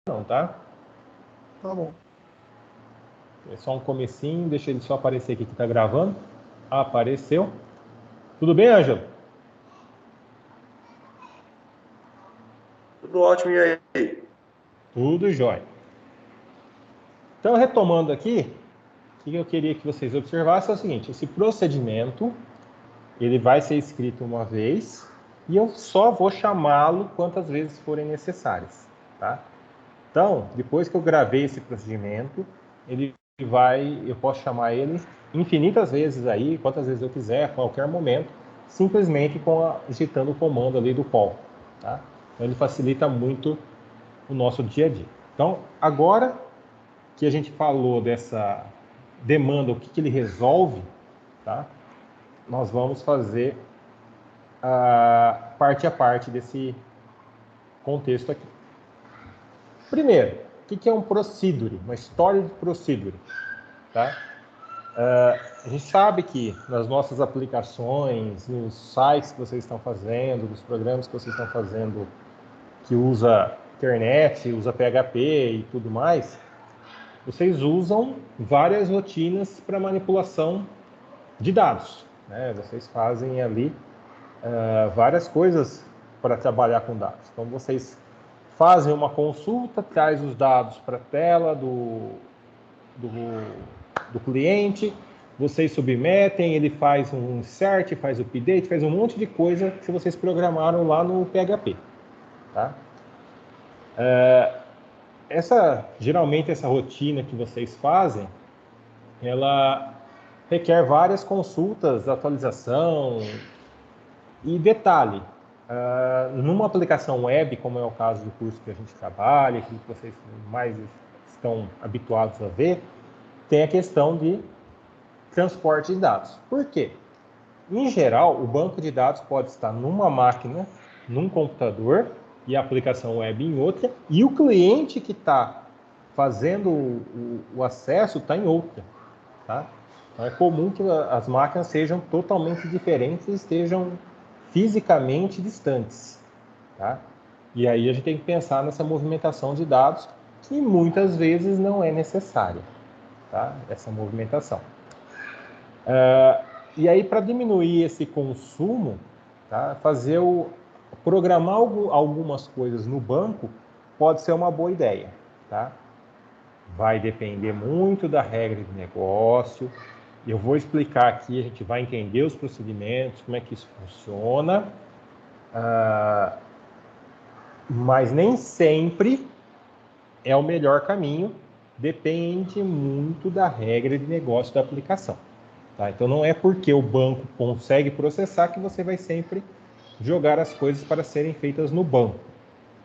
não, tá? Tá bom. É só um comecinho, deixa ele só aparecer aqui que tá gravando. Apareceu. Tudo bem, Ângelo? Tudo ótimo, e aí? Tudo jóia. Então, retomando aqui, o que eu queria que vocês observassem é o seguinte: esse procedimento, ele vai ser escrito uma vez e eu só vou chamá-lo quantas vezes forem necessárias, tá? Então, depois que eu gravei esse procedimento, eu posso chamar ele infinitas vezes aí, quantas vezes eu quiser, a qualquer momento, simplesmente digitando o comando ali do call, tá? Então, ele facilita muito o nosso dia a dia. Então, agora que a gente falou dessa demanda, o que ele resolve, tá? Nós vamos fazer parte a parte desse contexto aqui. Primeiro, o que é um procedure? Uma story procedure, tá? A gente sabe que nas nossas aplicações, nos sites que vocês estão fazendo, nos programas que vocês estão fazendo, que usa internet, usa PHP e tudo mais, vocês usam várias rotinas para manipulação de dados, né? Vocês fazem ali várias coisas para trabalhar com dados. Então, vocês fazem uma consulta, traz os dados para a tela do cliente, vocês submetem, ele faz um insert, faz o update, faz um monte de coisa que vocês programaram lá no PHP. Tá? Geralmente essa rotina que vocês fazem, ela requer várias consultas, atualização e detalhe. Numa aplicação web, como é o caso do curso que a gente trabalha, que vocês mais estão habituados a ver, tem a questão de transporte de dados. Por quê? Em geral, o banco de dados pode estar numa máquina, num computador, e a aplicação web em outra, e o cliente que está fazendo o acesso está em outra. Tá? Então, é comum que as máquinas sejam totalmente diferentes e estejam fisicamente distantes. Tá? E aí a gente tem que pensar nessa movimentação de dados, que muitas vezes não é necessária, tá? Essa movimentação. E aí, para diminuir esse consumo, tá? Programar algumas coisas no banco pode ser uma boa ideia. Tá? Vai depender muito da regra de negócio. Eu vou explicar aqui, a gente vai entender os procedimentos, como é que isso funciona. Mas nem sempre é o melhor caminho, depende muito da regra de negócio da aplicação. Tá? Então, não é porque o banco consegue processar que você vai sempre jogar as coisas para serem feitas no banco.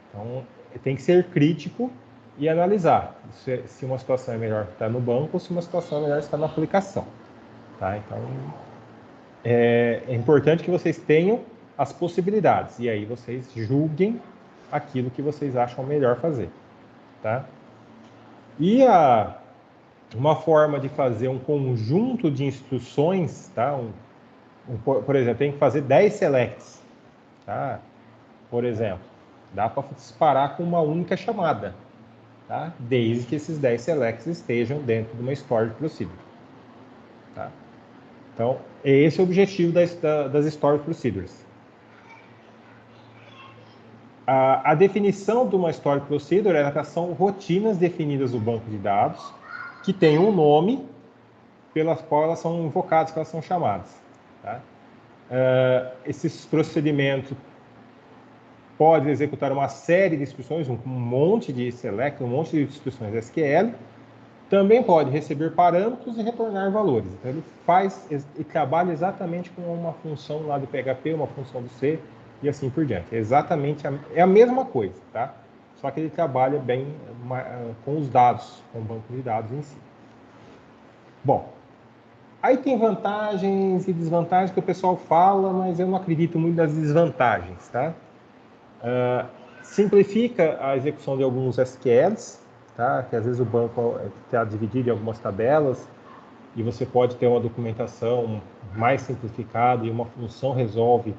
Então, tem que ser crítico e analisar se uma situação é melhor estar no banco ou se uma situação é melhor estar na aplicação. Tá? Então, é importante que vocês tenham as possibilidades e aí vocês julguem aquilo que vocês acham melhor fazer. Tá? E uma forma de fazer um conjunto de instruções, tá? Por exemplo, tem que fazer 10 selects. Tá? Por exemplo, dá para disparar com uma única chamada, tá? Desde que esses 10 selects estejam dentro de uma stored procedure. Tá? Então, esse é o objetivo das stored procedures. A definição de uma stored procedure são rotinas definidas no banco de dados que tem um nome pelas quais elas são invocadas, que elas são chamadas. Tá? Esses procedimentos podem executar uma série de instruções, um monte de select, um monte de instruções SQL. Também pode receber parâmetros e retornar valores. Então, ele trabalha exatamente com uma função lá do PHP, uma função do C e assim por diante. É a mesma coisa, tá? Só que ele trabalha bem com os dados, com o banco de dados em si. Bom, aí tem vantagens e desvantagens que o pessoal fala, mas eu não acredito muito nas desvantagens, tá? Simplifica a execução de alguns SQLs, tá? Que às vezes o banco está dividido em algumas tabelas e você pode ter uma documentação mais simplificada e uma função resolve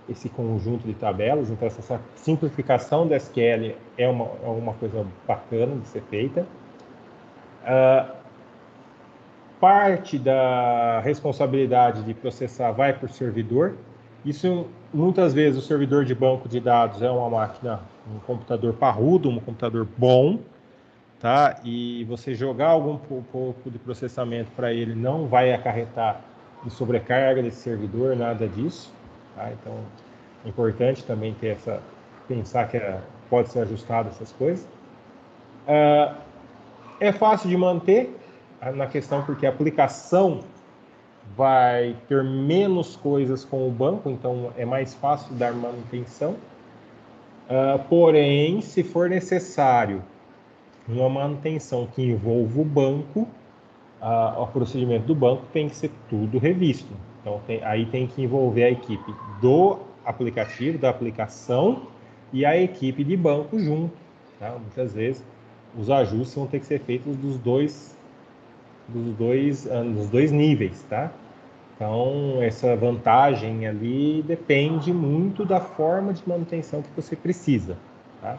esse conjunto de tabelas. Então, essa simplificação da SQL é uma coisa bacana de ser feita. Parte da responsabilidade de processar vai para o servidor. Isso, muitas vezes, o servidor de banco de dados é uma máquina, um computador parrudo, um computador bom, tá? E você jogar algum pouco de processamento para ele não vai acarretar em sobrecarga desse servidor, nada disso, tá? Então, é importante também ter pensar que pode ser ajustado essas coisas. É fácil de manter na questão porque a aplicação vai ter menos coisas com o banco, então é mais fácil dar manutenção. Porém, se for necessário uma manutenção que envolva o banco, o procedimento do banco tem que ser tudo revisto. Então, aí tem que envolver a equipe do aplicativo, da aplicação e a equipe de banco junto. Tá? Muitas vezes, os ajustes vão ter que ser feitos dos dois níveis, tá? Então, essa vantagem ali depende muito da forma de manutenção que você precisa, tá?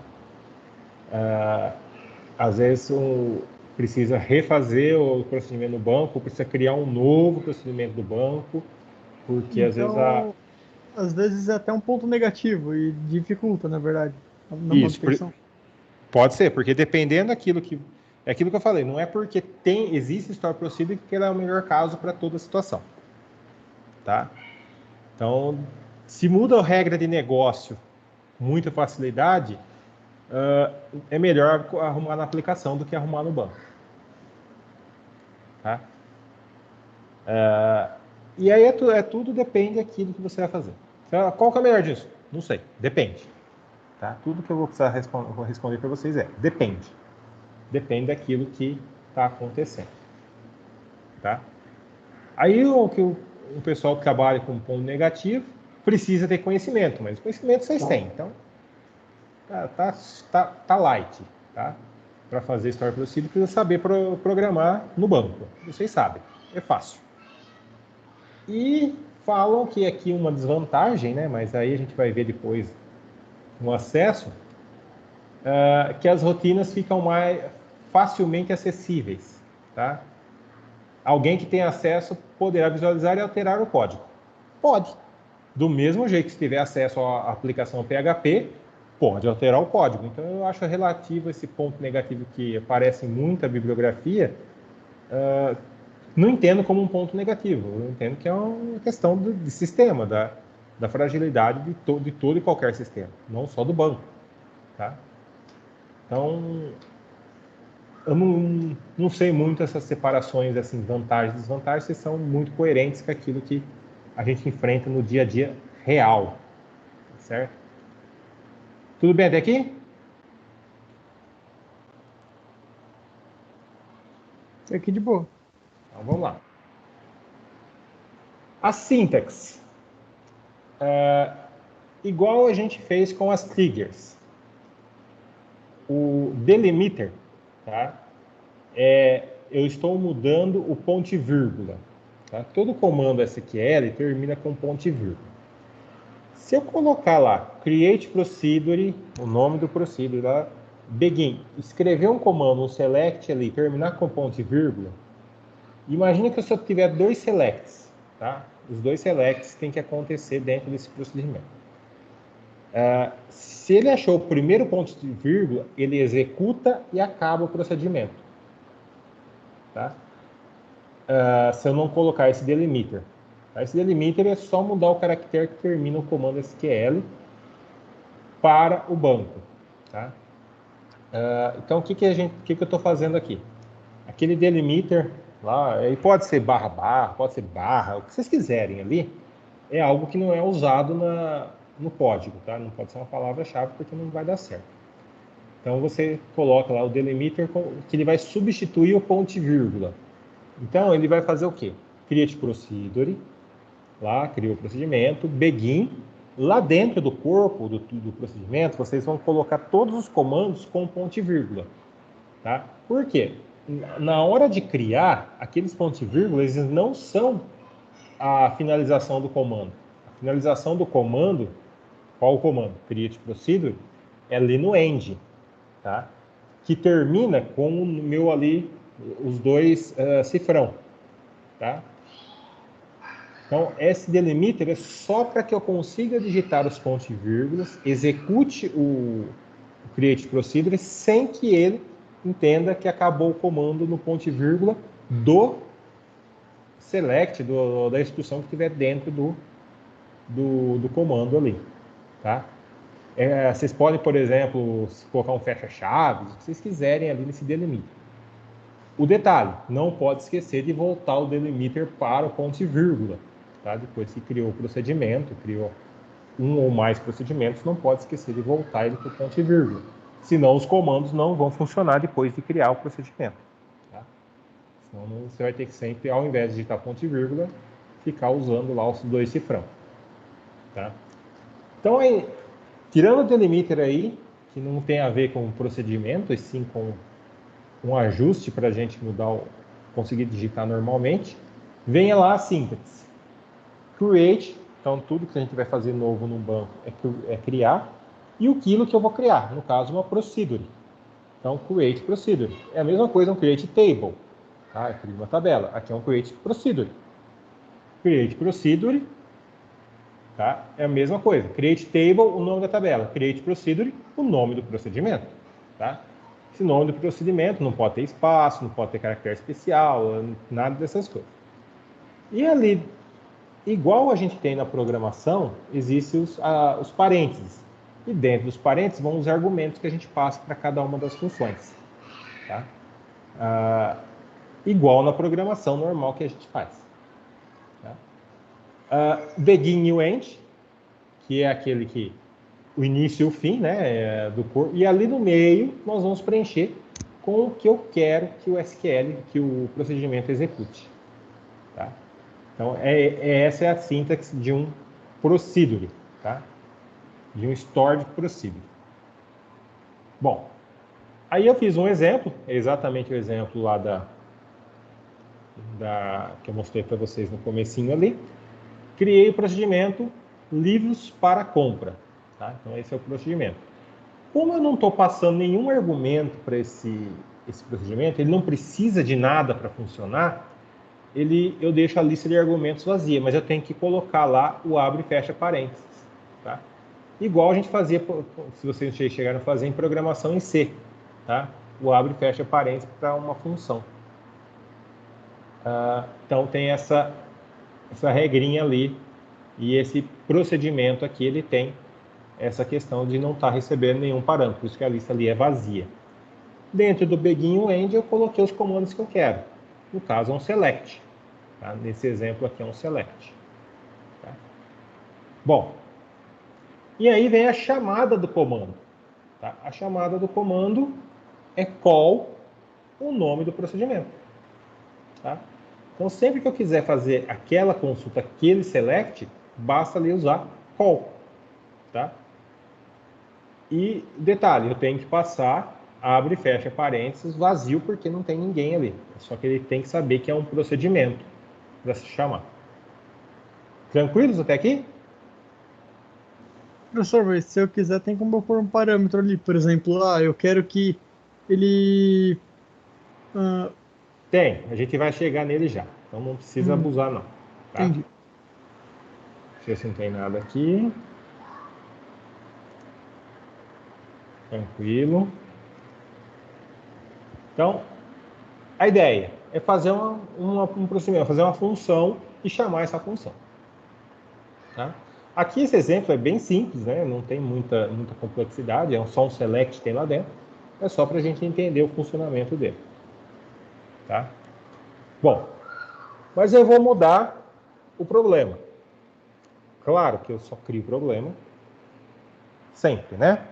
Às vezes, precisa refazer o procedimento do banco, precisa criar um novo procedimento do banco, porque Então, às vezes é até um ponto negativo e dificulta, na verdade, na Isso, manutenção. pode ser, porque dependendo daquilo que... É aquilo que eu falei, não é porque existe Store Procedure que ele é o melhor caso para toda a situação, tá? Então, se muda a regra de negócio com muita facilidade, é melhor arrumar na aplicação do que arrumar no banco. Tá? E aí tudo depende daquilo que você vai fazer. Então, qual que é o melhor disso? Não sei, depende. Tá? Tudo que eu vou precisar vou responder para vocês depende. Depende daquilo que está acontecendo. Tá? Aí o pessoal que trabalha com ponto negativo precisa ter conhecimento, mas conhecimento vocês têm. Então, tá light, tá? Para fazer Store Procedure, precisa saber programar no banco. Vocês sabem, é fácil. E falam que aqui uma desvantagem, né? Mas aí a gente vai ver depois no acesso, que as rotinas ficam mais facilmente acessíveis, tá? Alguém que tem acesso poderá visualizar e alterar o código. Pode. Do mesmo jeito que se tiver acesso à aplicação PHP, pode alterar o código. Então, eu acho relativo esse ponto negativo que aparece em muita bibliografia, não entendo como um ponto negativo. Eu entendo que é uma questão de sistema, da fragilidade de todo e qualquer sistema, não só do banco. Tá? Então, eu não sei muito essas separações, assim, vantagens e desvantagens, se são muito coerentes com aquilo que a gente enfrenta no dia a dia real. Certo? Tudo bem até aqui? Aqui de boa. Então, vamos lá. A sintaxe. Igual a gente fez com as triggers. O delimiter, tá? Eu estou mudando o ponto e vírgula. Tá? Todo comando SQL termina com ponto e vírgula. Se eu colocar lá, create procedure, o nome do procedure lá, begin, escrever um comando, um select ali, terminar com ponto e vírgula, imagina que eu só tiver dois selects, tá? Os dois selects têm que acontecer dentro desse procedimento. Se ele achou o primeiro ponto de vírgula, ele executa e acaba o procedimento. Tá? Se eu não colocar esse delimiter. Tá? Esse delimiter é só mudar o caractere que termina o comando SQL para o banco. Tá? Então, o que eu estou fazendo aqui? Aquele delimiter lá, ele pode ser barra, pode ser barra, o que vocês quiserem ali, é algo que não é usado no código, tá? Não pode ser uma palavra-chave porque não vai dar certo. Então você coloca lá o delimiter que ele vai substituir o ponto e vírgula. Então ele vai fazer o quê? Create procedure, lá criou o procedimento, begin, lá dentro do corpo do procedimento vocês vão colocar todos os comandos com ponto e vírgula, tá? Por quê? Na hora de criar, aqueles pontos e vírgula, eles não são a finalização do comando. finalização do comando, qual o comando? Create procedure, é ali no end, tá? Que termina com o meu ali, os dois cifrão, tá? Então, esse delimiter é só para que eu consiga digitar os pontos e vírgulas, execute o create procedure sem que ele entenda que acabou o comando no ponto e vírgula do select, da instrução que estiver dentro do comando ali, tá? Vocês podem, por exemplo, colocar um fecha-chaves, o que vocês quiserem ali nesse delimiter. O detalhe, não pode esquecer de voltar o delimiter para o ponto e vírgula, tá? Depois que criou o procedimento, criou um ou mais procedimentos, não pode esquecer de voltar ele para o ponto e vírgula. Senão os comandos não vão funcionar depois de criar o procedimento. Tá? Senão você vai ter que sempre, ao invés de digitar ponto e vírgula, ficar usando lá os dois cifrão. Tá? Então, aí, tirando o delimiter aí, que não tem a ver com o procedimento, e sim com um ajuste para a gente mudar, conseguir digitar normalmente, venha lá a sintaxe. Create, então tudo que a gente vai fazer novo no banco é criar, e aquilo que eu vou criar, no caso uma procedure. Então, create procedure. É a mesma coisa um create table. Tá? Eu crio uma tabela. Aqui é um create procedure. Create procedure, tá? É a mesma coisa. Create table, o nome da tabela. Create procedure, o nome do procedimento. Tá? Esse nome do procedimento não pode ter espaço, não pode ter caractere especial, nada dessas coisas. E ali, igual a gente tem na programação, existem os parênteses. E dentro dos parênteses vão os argumentos que a gente passa para cada uma das funções. Tá? Igual na programação normal que a gente faz. Tá? Begin e o end, que é aquele que o início e o fim, né, do corpo, e ali no meio nós vamos preencher com o que eu quero que o SQL, que o procedimento execute. Tá? Então, essa é a sintaxe de um procedure, tá? De um stored procedure. Bom, aí eu fiz um exemplo, é exatamente o exemplo lá que eu mostrei para vocês no comecinho ali. Criei o procedimento livros para compra. Tá? Então, esse é o procedimento. Como eu não estou passando nenhum argumento para esse procedimento, ele não precisa de nada para funcionar, eu deixo a lista de argumentos vazia, mas eu tenho que colocar lá o abre e fecha parênteses. Tá? Igual a gente fazia, se vocês chegaram a fazer em programação em C. Tá? O abre e fecha parênteses para uma função. Então tem essa regrinha ali, e esse procedimento aqui, ele tem essa questão de não estar recebendo nenhum parâmetro, por isso que a lista ali é vazia. Dentro do begin e o end, eu coloquei os comandos que eu quero. No caso, é um select. Tá? Nesse exemplo aqui é um select. Tá? Bom, e aí vem a chamada do comando. Tá? A chamada do comando é call, o nome do procedimento. Tá? Então, sempre que eu quiser fazer aquela consulta, aquele select, basta ali usar call. Tá? E detalhe, eu tenho que passar, abre e fecha parênteses, vazio, porque não tem ninguém ali. Só que ele tem que saber que é um procedimento para se chamar. Tranquilos até aqui? Professor, mas se eu quiser, tem como eu pôr um parâmetro ali, por exemplo, eu quero que ele. ah, Tem, a gente vai chegar nele já. Então não precisa abusar não. Tá? Entendi. Deixa eu ver se não tem nada aqui. Tranquilo. Então, a ideia é fazer um procedimento, fazer uma função e chamar essa função. Tá? Aqui esse exemplo é bem simples, né? Não tem muita complexidade, é só um select que tem lá dentro. É só para a gente entender o funcionamento dele. Tá? Bom, mas eu vou mudar o problema. Claro que eu só crio problema sempre, né?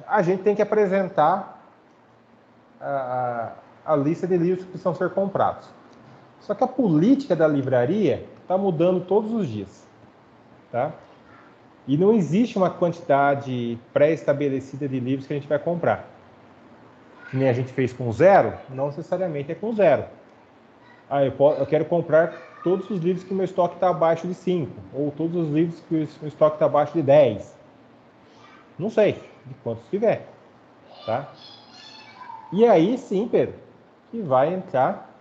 A gente tem que apresentar a lista de livros que precisam ser comprados. Só que a política da livraria está mudando todos os dias. Tá? E não existe uma quantidade pré-estabelecida de livros que a gente vai comprar. Que nem a gente fez com zero, não necessariamente é com zero. Eu quero comprar todos os livros que o meu estoque está abaixo de 5, ou todos os livros que o meu estoque está abaixo de 10. Não sei, de quantos tiver, tá? E aí sim, Pedro, que vai entrar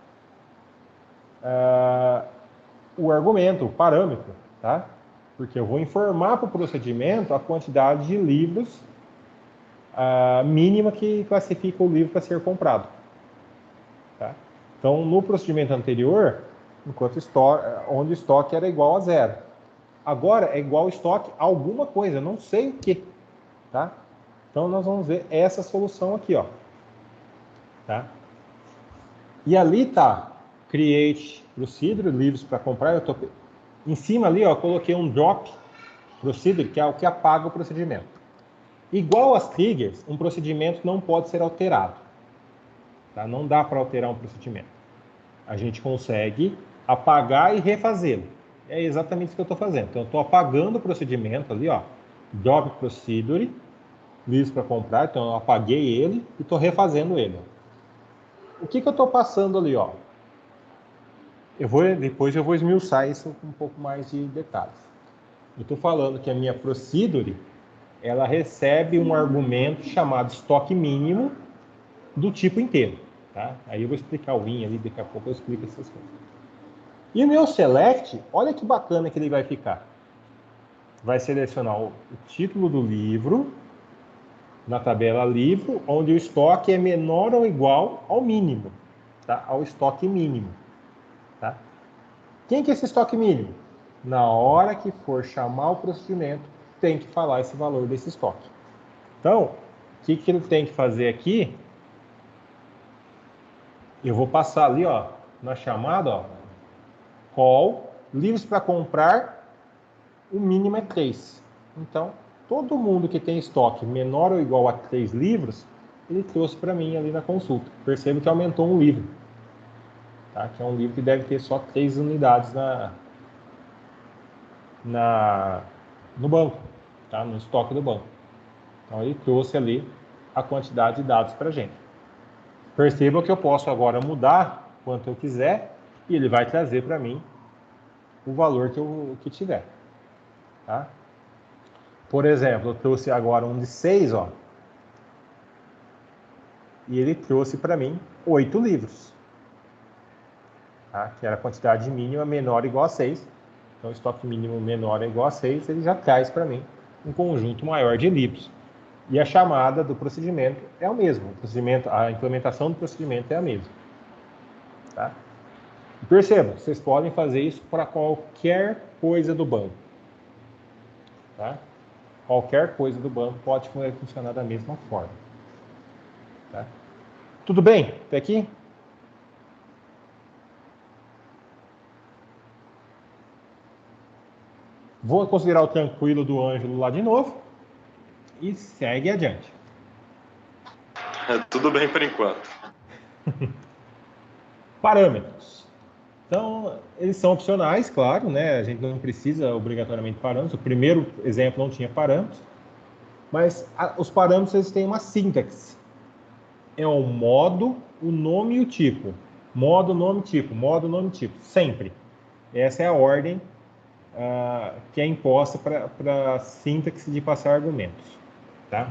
o argumento, o parâmetro, tá? Porque eu vou informar para o procedimento a quantidade de livros mínima que classifica o livro para ser comprado. Tá? Então, no procedimento anterior, onde o estoque era igual a 0. Agora é igual ao estoque a alguma coisa, não sei o que. Tá? Então, nós vamos ver essa solução aqui. Ó. Tá? E ali tá Create Procedure, livros para comprar. Em cima ali, ó, eu coloquei um Drop Procedure, que é o que apaga o procedimento. Igual às triggers, um procedimento não pode ser alterado. Tá? Não dá para alterar um procedimento. A gente consegue apagar e refazê-lo. É exatamente isso que eu estou fazendo. Então, eu estou apagando o procedimento ali, ó, Drop Procedure, livros para comprar. Então, eu apaguei ele e estou refazendo ele. O que eu estou passando ali, ó? Depois eu vou esmiuçar isso com um pouco mais de detalhes. Eu estou falando que a minha Procedure, ela recebe um argumento chamado estoque mínimo do tipo inteiro. Tá? Aí eu vou explicar o in ali, daqui a pouco eu explico essas coisas. E o meu select, olha que bacana que ele vai ficar. Vai selecionar o título do livro, na tabela livro, onde o estoque é menor ou igual ao mínimo, tá? Ao estoque mínimo. Tá? Quem que é esse estoque mínimo? Na hora que for chamar o procedimento, tem que falar esse valor desse estoque. Então, o que ele tem que fazer aqui? Eu vou passar ali, ó, na chamada, ó, call, livros para comprar, o mínimo é 3. Então, todo mundo que tem estoque menor ou igual a 3 livros, ele trouxe para mim ali na consulta. Percebe que aumentou um livro. Tá? Que é um livro que deve ter só 3 unidades no banco, tá? No estoque do banco. Então, ele trouxe ali a quantidade de dados para a gente. Perceba que eu posso agora mudar quanto eu quiser e ele vai trazer para mim o valor que tiver. Tá? Por exemplo, eu trouxe agora um de 6, ó, e ele trouxe para mim 8 livros. Tá? Que era a quantidade mínima menor ou igual a 6. Então, o estoque mínimo menor ou igual a 6, ele já traz para mim um conjunto maior de livros. E a chamada do procedimento é o mesmo. A implementação do procedimento é a mesma. Tá? E percebam, vocês podem fazer isso para qualquer coisa do banco. Tá? Qualquer coisa do banco pode funcionar da mesma forma. Tá? Tudo bem? Até aqui? Vou considerar o tranquilo do Ângelo lá de novo e segue adiante. Tudo bem por enquanto. Parâmetros. Então, eles são opcionais, claro, né? A gente não precisa obrigatoriamente de parâmetros. O primeiro exemplo não tinha parâmetros, mas os parâmetros eles têm uma sintaxe. É o modo, o nome e o tipo. Modo, nome, tipo. Modo, nome, tipo. Sempre. Essa é a ordem que é imposta para a sintaxe de passar argumentos. Tá?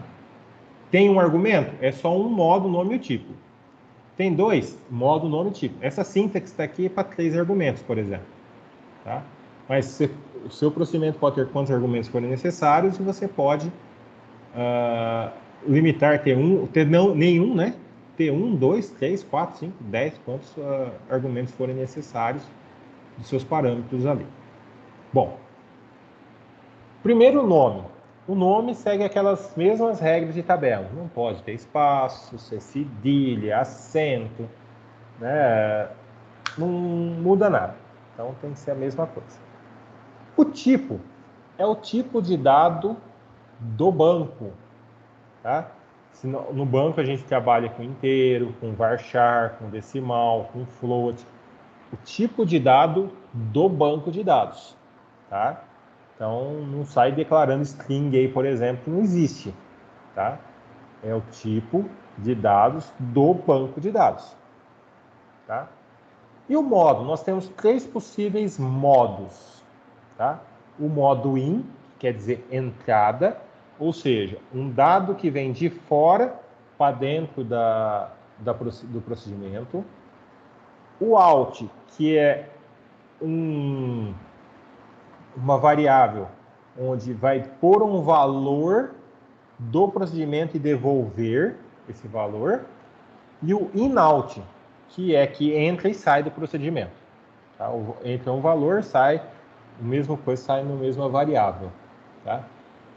Tem um argumento? É só um modo, nome e o tipo. Tem 2? Modo, nome e tipo. Essa sintaxe está aqui para 3 argumentos, por exemplo. Tá? Mas o seu procedimento pode ter quantos argumentos forem necessários e você pode limitar, ter nenhum, né? Ter 1, 2, 3, 4, 5, 10, quantos argumentos forem necessários dos seus parâmetros ali. Bom, primeiro o nome. O nome segue aquelas mesmas regras de tabela. Não pode ter espaço, ser cedilha, acento, né? Não muda nada. Então tem que ser a mesma coisa. O tipo é o tipo de dado do banco. Tá? No banco a gente trabalha com inteiro, com varchar, com decimal, com float. O tipo de dado do banco de dados. Tá? Então, não sai declarando string aí, por exemplo, que não existe. Tá? É o tipo de dados do banco de dados. Tá? E o modo? Nós temos 3 possíveis modos. Tá? O modo in, quer dizer entrada, ou seja, um dado que vem de fora para dentro do procedimento. O out, que é uma variável onde vai pôr um valor do procedimento e devolver esse valor. E o in-out, que é que entra e sai do procedimento. Tá? Entra um valor, sai, a mesma coisa sai na mesma variável. Tá?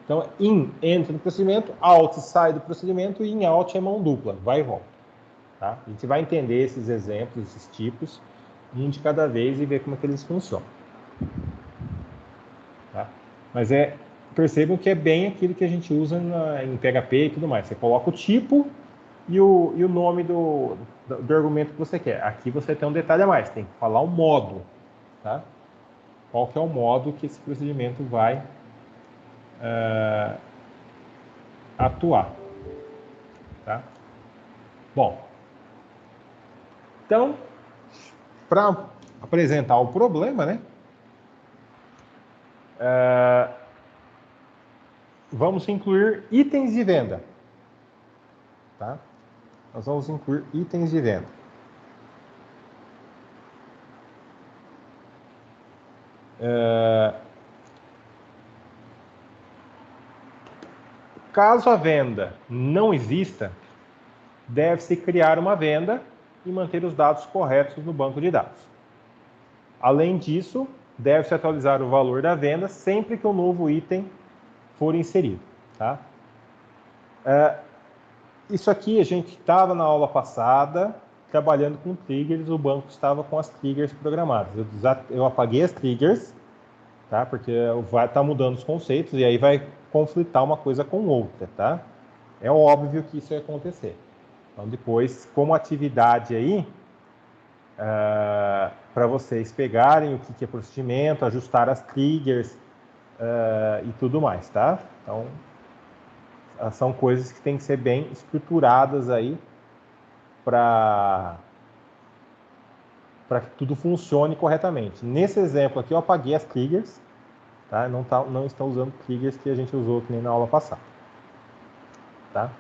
Então, in entra no procedimento, out sai do procedimento e in-out é mão dupla, vai e volta. Tá? A gente vai entender esses exemplos, esses tipos, um de cada vez e ver como é que eles funcionam. Tá? Mas percebam que é bem aquilo que a gente usa em PHP e tudo mais. Você coloca o tipo e o nome do argumento que você quer. Aqui você tem um detalhe a mais, tem que falar o modo. Tá? Qual que é o modo que esse procedimento vai atuar. Tá? Bom, então, para apresentar o problema, né? Vamos incluir itens de venda. Tá? Nós vamos incluir itens de venda. Caso a venda não exista, deve-se criar uma venda e manter os dados corretos no banco de dados. Além disso, deve-se atualizar o valor da venda sempre que um novo item for inserido. Tá? Isso aqui a gente estava na aula passada, trabalhando com triggers, o banco estava com as triggers programadas. Eu apaguei as triggers, tá? Porque vai estar mudando os conceitos e aí vai conflitar uma coisa com outra, tá? É óbvio que isso ia acontecer. Então, depois, como atividade aí, para vocês pegarem o que é procedimento, ajustar as triggers e tudo mais, tá? Então, são coisas que têm que ser bem estruturadas aí para que tudo funcione corretamente. Nesse exemplo aqui, eu apaguei as triggers, tá? Não estão usando triggers que a gente usou que nem na aula passada. Tá?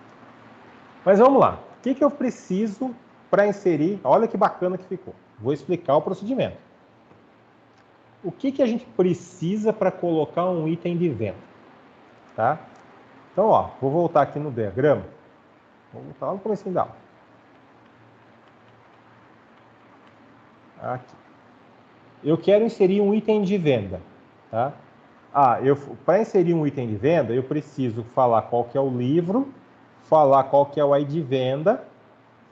Mas vamos lá. O que eu preciso para inserir? Olha que bacana que ficou. Vou explicar o procedimento. O que a gente precisa para colocar um item de venda? Tá? Então, ó, vou voltar aqui no diagrama. Vou voltar lá no comecinho da aula. Aqui. Eu quero inserir um item de venda. Tá? Para inserir um item de venda, eu preciso falar qual que é o livro, falar qual que é o ID venda,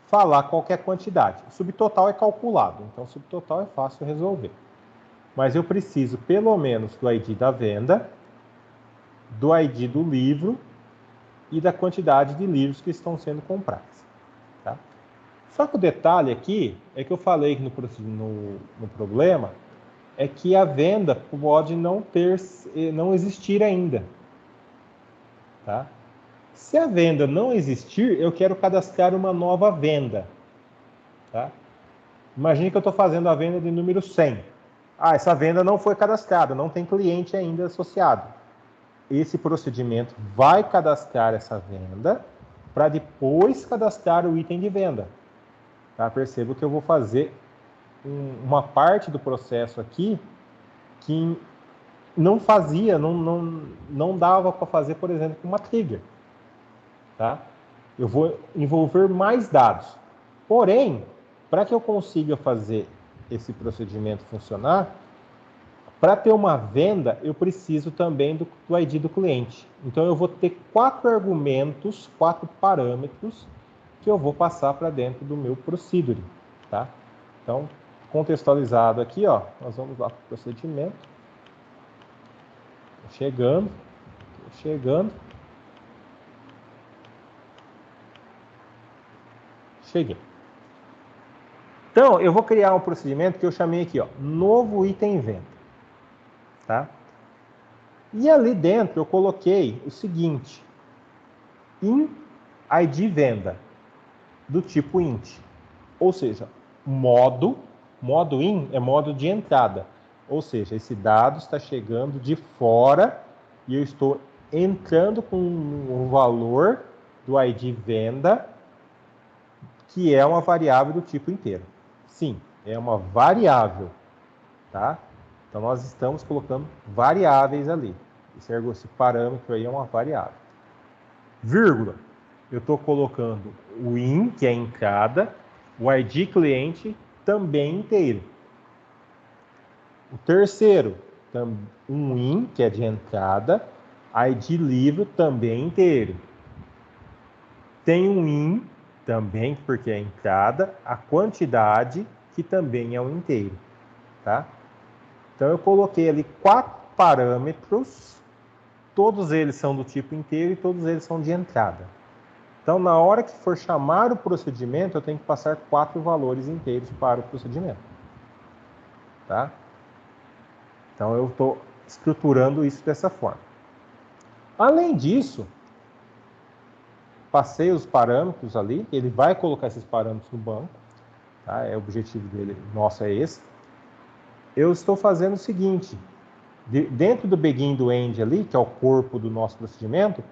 falar qual que é a quantidade. O subtotal é calculado, então o subtotal é fácil resolver. Mas eu preciso pelo menos do ID da venda, do ID do livro e da quantidade de livros que estão sendo comprados. Tá? Só que o detalhe aqui é que eu falei no problema, é que a venda pode não existir ainda. Tá? Se a venda não existir, eu quero cadastrar uma nova venda. Tá? Imagine que eu estou fazendo a venda de número 100. Essa venda não foi cadastrada, não tem cliente ainda associado. Esse procedimento vai cadastrar essa venda para depois cadastrar o item de venda. Tá? Perceba que eu vou fazer uma parte do processo aqui que não fazia, não dava para fazer, por exemplo, com uma trigger. Tá? Eu vou envolver mais dados. Porém, para que eu consiga fazer esse procedimento funcionar, para ter uma venda, eu preciso também do ID do cliente. Então, eu vou ter 4 argumentos, 4 parâmetros que eu vou passar para dentro do meu procedure. Tá? Então, contextualizado aqui, ó, nós vamos lá para o procedimento. Chegando. Cheguei. Então, eu vou criar um procedimento que eu chamei aqui, ó, novo item venda. Tá? E ali dentro eu coloquei o seguinte, in ID venda, do tipo int. Ou seja, modo Modo in é modo de entrada. Ou seja, esse dado está chegando de fora e eu estou entrando com o valor do ID venda, que é uma variável do tipo inteiro. Sim, é uma variável, tá? Então, nós estamos colocando variáveis ali. Esse parâmetro aí é uma variável. Vírgula. Eu estou colocando o in, que é a entrada, o ID cliente também inteiro. O terceiro, um in, que é de entrada, ID livro também inteiro. Tem um in também, porque é entrada, a quantidade, que também é um inteiro, tá? Então, eu coloquei ali 4 parâmetros, todos eles são do tipo inteiro e todos eles são de entrada. Então, na hora que for chamar o procedimento, eu tenho que passar 4 valores inteiros para o procedimento, tá? Então, eu estou estruturando isso dessa forma. Além disso, passei os parâmetros ali, ele vai colocar esses parâmetros no banco, tá? O objetivo dele, nosso, é esse. Eu estou fazendo o seguinte, dentro do begin do end ali, que é o corpo do nosso procedimento,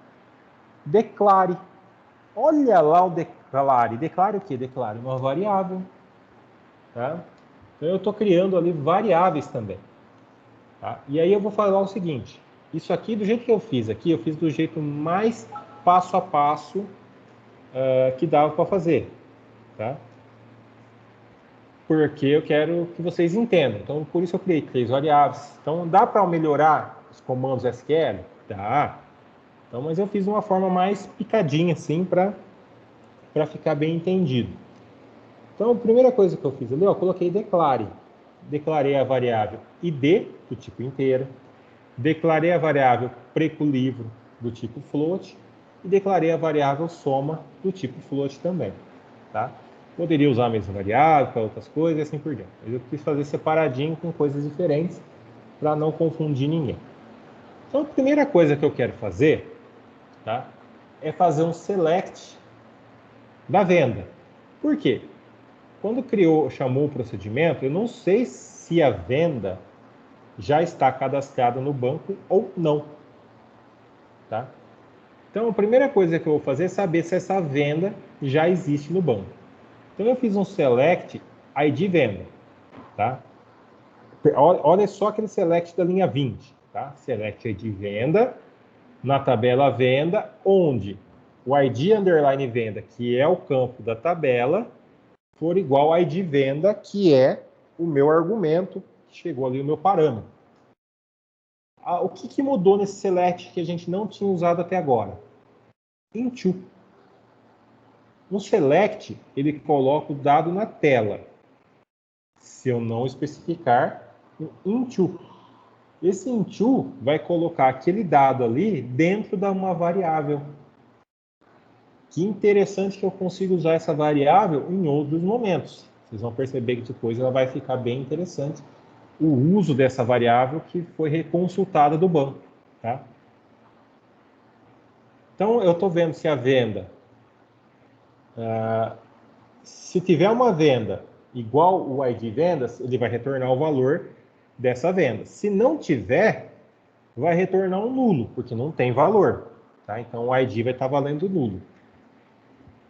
declare. Olha lá o declare. Declare o quê? Declare uma variável, tá? Então, eu estou criando ali variáveis também. Tá? E aí eu vou falar o seguinte, isso aqui, do jeito que eu fiz aqui, eu fiz do jeito mais passo a passo que dava para fazer, tá? Porque eu quero que vocês entendam. Então, por isso eu criei 3 variáveis. Então, dá para melhorar os comandos SQL? Dá. Então, mas eu fiz de uma forma mais picadinha, assim, para ficar bem entendido. Então, a primeira coisa que eu fiz ali, eu coloquei declare. Declarei a variável id, do tipo inteiro. Declarei a variável preco-livro, do tipo float. E declarei a variável soma, do tipo float também, tá? Poderia usar a mesma variável para outras coisas e assim por diante. Mas eu quis fazer separadinho com coisas diferentes para não confundir ninguém. Então, a primeira coisa que eu quero fazer, tá, é fazer um select da venda. Por quê? Quando chamou o procedimento, eu não sei se a venda já está cadastrada no banco ou não, tá? Então, a primeira coisa que eu vou fazer é saber se essa venda já existe no banco. Então, eu fiz um select ID venda, tá? Olha só aquele select da linha 20, tá? Select ID venda, na tabela venda, onde o ID underline venda, que é o campo da tabela, for igual ao ID venda, que é o meu argumento, que chegou ali o meu parâmetro. O que mudou nesse select que a gente não tinha usado até agora? Into. No select, ele coloca o dado na tela. Se eu não especificar, o into. Esse into vai colocar aquele dado ali dentro de uma variável. Que interessante que eu consigo usar essa variável em outros momentos. Vocês vão perceber que depois ela vai ficar bem interessante o uso dessa variável que foi reconsultada do banco, tá? Então, eu estou vendo se a venda, se tiver uma venda igual o ID vendas, ele vai retornar o valor dessa venda. Se não tiver, vai retornar um nulo, porque não tem valor, tá? Então, o ID vai estar valendo nulo.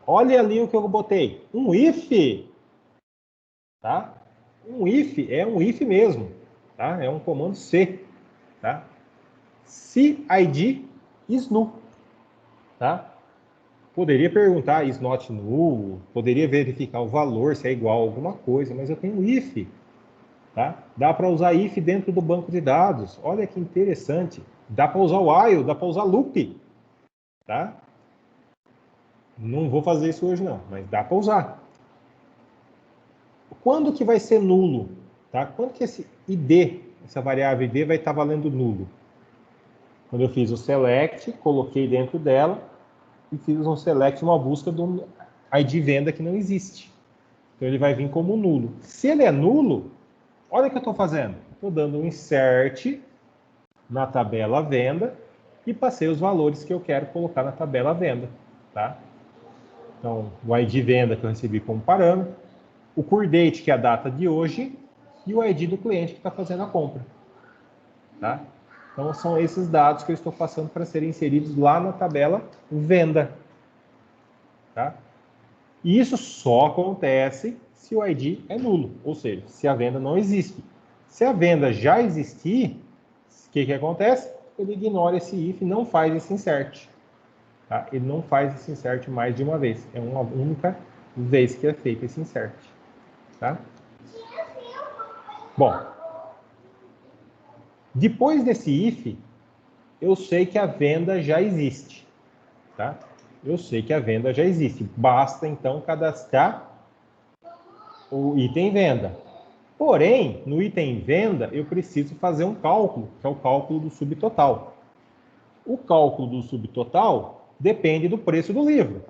Olha ali o que eu botei, um if, tá? Um if é um if mesmo, tá? É um comando C, tá? Se ID is null, tá? Poderia perguntar is not null, poderia verificar o valor, se é igual a alguma coisa, mas eu tenho if, tá? Dá para usar if dentro do banco de dados. Olha que interessante. Dá para usar while, dá para usar loop, tá? Não vou fazer isso hoje não, mas dá para usar. Quando que vai ser nulo? Tá? Quando que esse id, essa variável id, vai estar valendo nulo? Quando eu fiz o select, coloquei dentro dela e fiz um select, uma busca do ID venda que não existe. Então ele vai vir como nulo. Se ele é nulo, olha o que eu estou fazendo. Estou dando um insert na tabela venda e passei os valores que eu quero colocar na tabela venda. Tá? Então, o ID venda que eu recebi como parâmetro, o cure date, que é a data de hoje, e o ID do cliente que está fazendo a compra. Tá? Então, são esses dados que eu estou passando para serem inseridos lá na tabela venda. Tá? E isso só acontece se o ID é nulo, ou seja, se a venda não existe. Se a venda já existir, o que acontece? Ele ignora esse if e não faz esse insert. Tá? Ele não faz esse insert mais de uma vez. É uma única vez que é feito esse insert. Tá? Bom, depois desse if, eu sei que a venda já existe. Tá? Eu sei que a venda já existe. Basta, então, cadastrar o item venda. Porém, no item venda, eu preciso fazer um cálculo, que é o cálculo do subtotal. O cálculo do subtotal depende do preço do livro.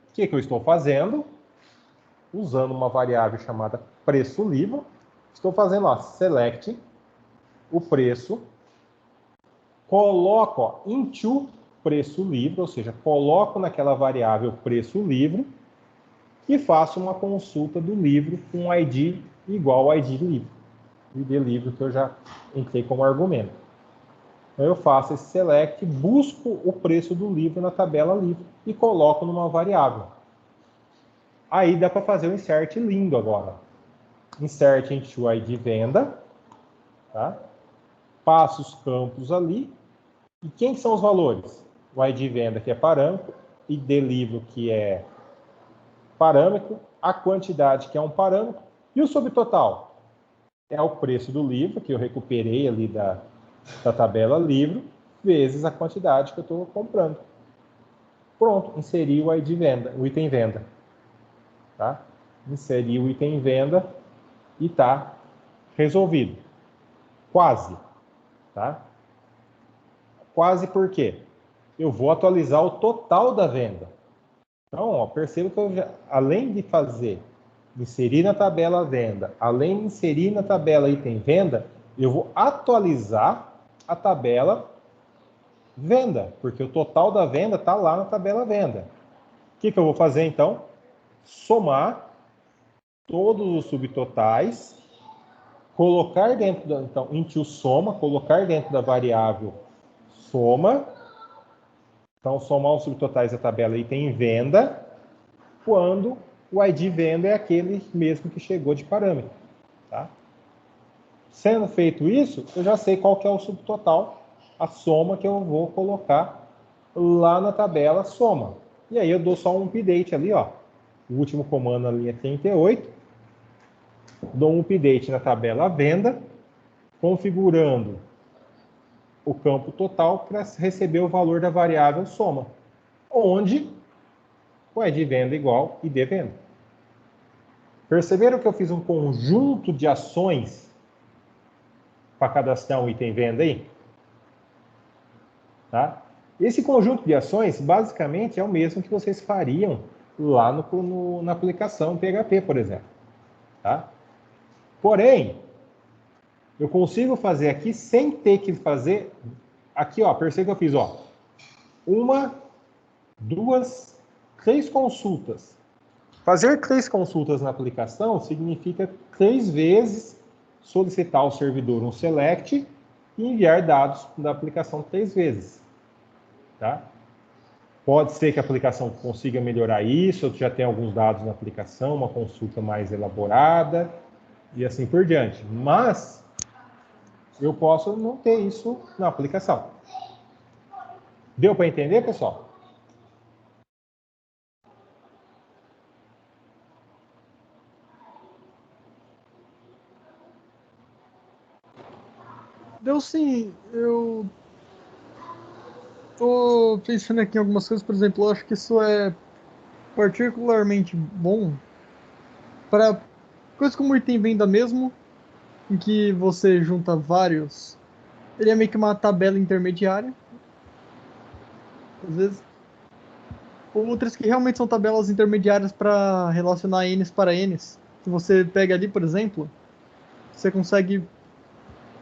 O que eu estou fazendo? Usando uma variável chamada preço livro, estou fazendo, ó, select o preço, coloco, ó, into preço livro, ou seja, coloco naquela variável preço livro e faço uma consulta do livro com ID igual ao ID livro. ID livro que eu já entrei como argumento. Então eu faço esse select, busco o preço do livro na tabela livro e coloco numa variável. Aí dá para fazer um insert lindo agora. Insert into ID venda, tá? Passo os campos ali. E quem são os valores? O ID venda, que é parâmetro, ID livro, que é parâmetro, a quantidade, que é um parâmetro, e o subtotal é o preço do livro, que eu recuperei ali da tabela livro, vezes a quantidade que eu estou comprando. Pronto, inseri o ID venda, o item venda. Tá? Inseri o item venda e está resolvido. Quase. Tá? Quase por quê? Eu vou atualizar o total da venda. Então, ó, perceba que eu já, além de inserir na tabela venda, além de inserir na tabela item venda, eu vou atualizar a tabela venda, porque o total da venda está lá na tabela venda. O que eu vou fazer, então? Somar todos os subtotais, colocar dentro da, então, into soma, colocar dentro da variável soma. Então, somar os subtotais da tabela item venda, quando o ID venda é aquele mesmo que chegou de parâmetro. Tá? Sendo feito isso, eu já sei qual que é o subtotal, a soma que eu vou colocar lá na tabela soma. E aí eu dou só um update ali, ó. O último comando na linha 38. Dou um update na tabela venda, configurando o campo total para receber o valor da variável soma, onde o ID venda igual ID venda. Perceberam que eu fiz um conjunto de ações para cadastrar um item venda aí? Tá? Esse conjunto de ações, basicamente, é o mesmo que vocês fariam lá na aplicação PHP, por exemplo. Tá? Porém, eu consigo fazer aqui sem ter que fazer... Aqui, ó, perceba que eu fiz, ó. 1, 2, 3 consultas. Fazer 3 consultas na aplicação significa 3 vezes solicitar ao servidor um select e enviar dados da aplicação 3 vezes. Tá? Pode ser que a aplicação consiga melhorar isso, já tem alguns dados na aplicação, uma consulta mais elaborada e assim por diante. Mas eu posso não ter isso na aplicação. Deu para entender, pessoal? Deu sim, eu tô pensando aqui em algumas coisas, por exemplo, eu acho que isso é particularmente bom para coisas como item venda mesmo, em que você junta vários. Ele é meio que uma tabela intermediária, às vezes. Outras que realmente são tabelas intermediárias para relacionar Ns para Ns. Se você pega ali, por exemplo, você consegue,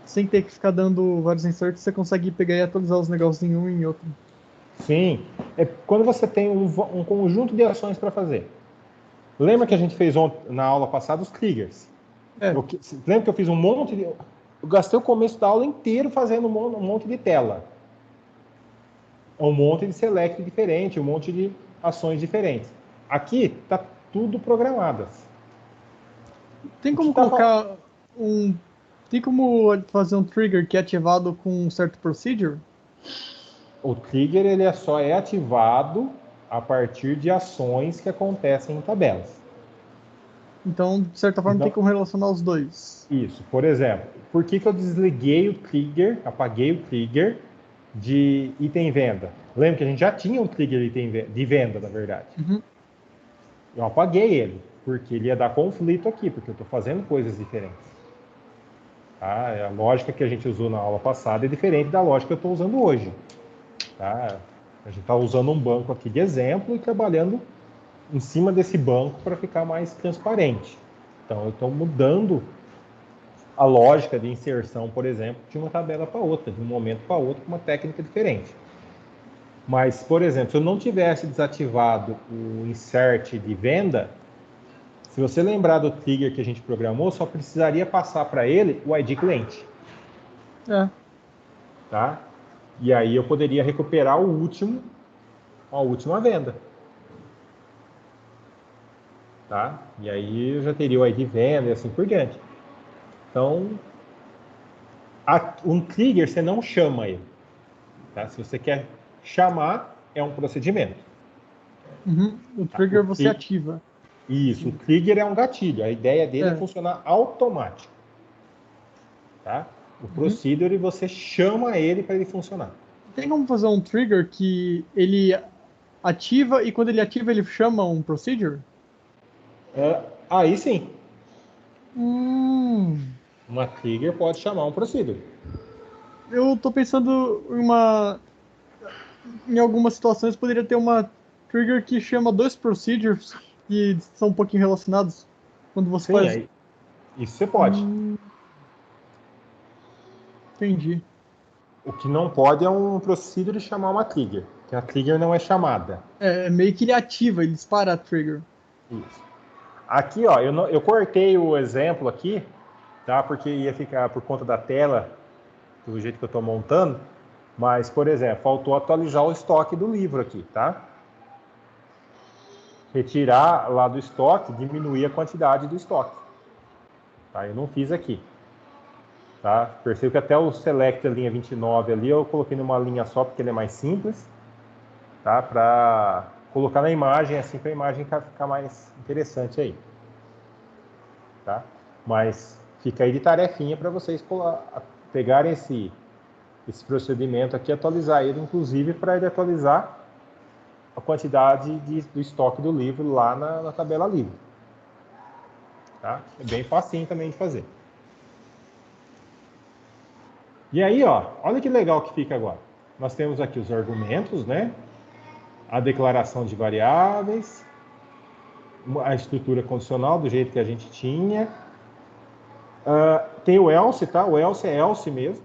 sem ter que ficar dando vários inserts, você consegue pegar e atualizar os negócios em um e em outro. Sim. É quando você tem um conjunto de ações para fazer. Lembra que a gente fez na aula passada os triggers? Lembra que eu fiz um monte de... Eu gastei o começo da aula inteiro fazendo um monte de tela. Um monte de select diferente, um monte de ações diferentes. Aqui está tudo programadas. Tem como colocar Tem como fazer um trigger que é ativado com um certo procedure? O trigger ele só é ativado a partir de ações que acontecem em tabelas. Então, de certa forma, tem como relacionar os dois. Isso. Por exemplo, por que eu desliguei o trigger, apaguei o trigger de item venda? Lembra que a gente já tinha um trigger de venda, na verdade. Uhum. Eu apaguei ele, porque ele ia dar conflito aqui, porque eu estou fazendo coisas diferentes. Tá? A lógica que a gente usou na aula passada é diferente da lógica que eu estou usando hoje. Tá? A gente está usando um banco aqui de exemplo e trabalhando em cima desse banco para ficar mais transparente. Então, eu estou mudando a lógica de inserção, por exemplo, de uma tabela para outra, de um momento para outro, com uma técnica diferente. Mas, por exemplo, se eu não tivesse desativado o insert de venda, se você lembrar do trigger que a gente programou, só precisaria passar para ele o ID cliente. Tá? E aí eu poderia recuperar a última venda. Tá? E aí eu já teria o ID venda e assim por diante. Então, um trigger você não chama ele. Tá? Se você quer chamar, é um procedimento. Uhum. O trigger você ativa. Isso, o trigger é um gatilho. A ideia dele é funcionar automático. Tá? O procedure você chama ele para ele funcionar. Tem como fazer um trigger que ele ativa e quando ele ativa ele chama um procedure? Aí sim. Uma trigger pode chamar um procedure. Eu tô pensando em algumas situações poderia ter uma trigger que chama dois procedures que são um pouquinho relacionados quando você faz. Aí, isso você pode. Entendi. O que não pode é um procedure chamar uma trigger, que a trigger não é chamada. É meio que ele ativa, ele dispara a trigger. Isso. Aqui, ó, eu cortei o exemplo aqui, tá? Porque ia ficar por conta da tela, do jeito que eu estou montando. Mas, por exemplo, faltou atualizar o estoque do livro aqui, tá? Retirar lá do estoque, diminuir a quantidade do estoque. Tá? Eu não fiz aqui. Tá? Percebo que até o select da linha 29 ali eu coloquei numa linha só porque ele é mais simples, tá? Para colocar na imagem assim para a imagem ficar mais interessante aí, tá? Mas fica aí de tarefinha para vocês pegarem esse procedimento aqui, atualizar ele, inclusive para ele atualizar a quantidade do estoque do livro lá na tabela livre, tá? É bem facinho também de fazer. E aí, ó, olha que legal que fica agora. Nós temos aqui os argumentos, né? A declaração de variáveis, a estrutura condicional do jeito que a gente tinha. Tem o else, tá? O else é else mesmo,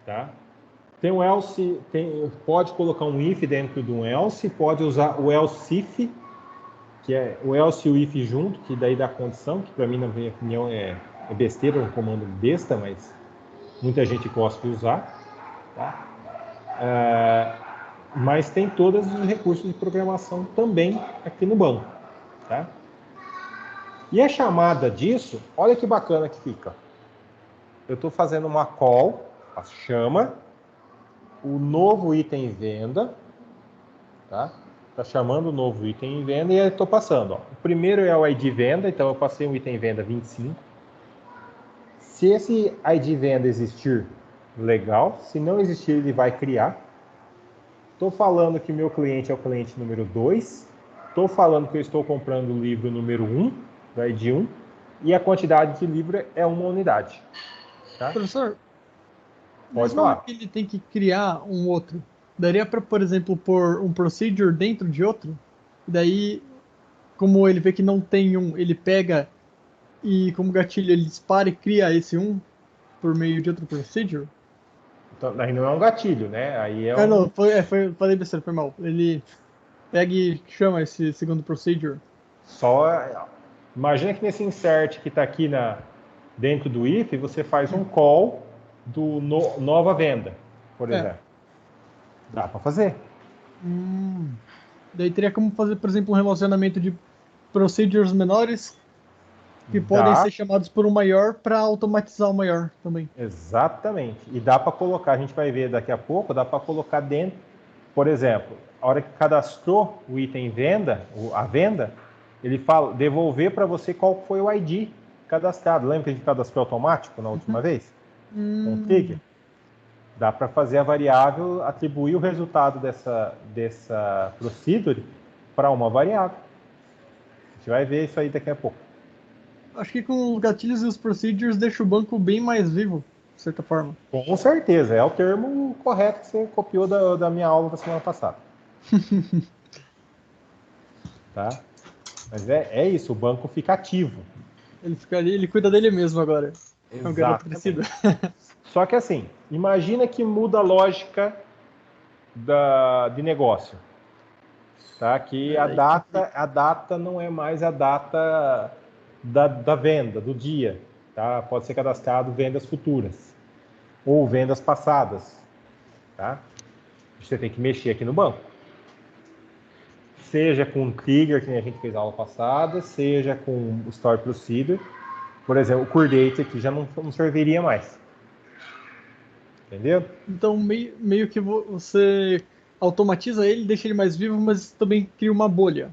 tá? Tem o else, pode colocar um if dentro de um else, pode usar o else if, que é o else e o if junto, que daí dá condição, que para mim, na minha opinião, é besteira, um comando besta, mas muita gente gosta de usar, tá? Mas tem todos os recursos de programação também aqui no banco, tá? E a chamada disso, olha que bacana que fica. Eu estou fazendo uma call, chama o novo item venda, tá? Tá chamando o novo item venda e eu estou passando, ó. O primeiro é o ID venda, então eu passei um item venda 25. Se esse ID venda existir, legal. Se não existir, ele vai criar. Estou falando que meu cliente é o cliente número 2. Estou falando que eu estou comprando o livro número 1, do ID 1. E a quantidade de livro é uma unidade. Tá? Professor, pode falar. falar. Que ele tem que criar um outro. Daria para, por exemplo, pôr um procedure dentro de outro? E daí, como ele vê que não tem um, ele pega e, como gatilho, ele dispara e cria esse um por meio de outro procedure? Então, aí não é um gatilho, né? Aí Não, um... falei besteira, foi mal. Ele pega e chama esse segundo procedure. Imagina que nesse insert que está aqui dentro do if, você faz um call do nova venda, por exemplo. Dá para fazer. Daí teria como fazer, por exemplo, um relacionamento de procedures menores que podem ser chamados por um maior para automatizar o maior também. Exatamente. E dá para colocar, a gente vai ver daqui a pouco, dá para colocar dentro, por exemplo, a hora que cadastrou o item venda, a venda, ele fala, devolver para você qual foi o ID cadastrado. Lembra que a gente cadastrou automático na última vez? Com o trigger? Dá para fazer a variável, atribuir o resultado dessa procedure para uma variável. A gente vai ver isso aí daqui a pouco. Acho que com os gatilhos e os procedures deixa o banco bem mais vivo, de certa forma. Com certeza, é o termo correto que você copiou da minha aula da semana passada. Tá? Mas é isso, o banco fica ativo. Ele fica ali, ele cuida dele mesmo agora. É um garoto Exatamente. crescido. Só que assim, imagina que muda a lógica de negócio. Tá? Que a data não é mais a data da venda, do dia. Tá? Pode ser cadastrado vendas futuras ou vendas passadas. Tá? Você tem que mexer aqui no banco. Seja com um trigger, que a gente fez na aula passada, seja com o Store Procedure. Por exemplo, o Core Date aqui já não serviria mais. Entendeu? Então, meio que você automatiza ele, deixa ele mais vivo, mas também cria uma bolha.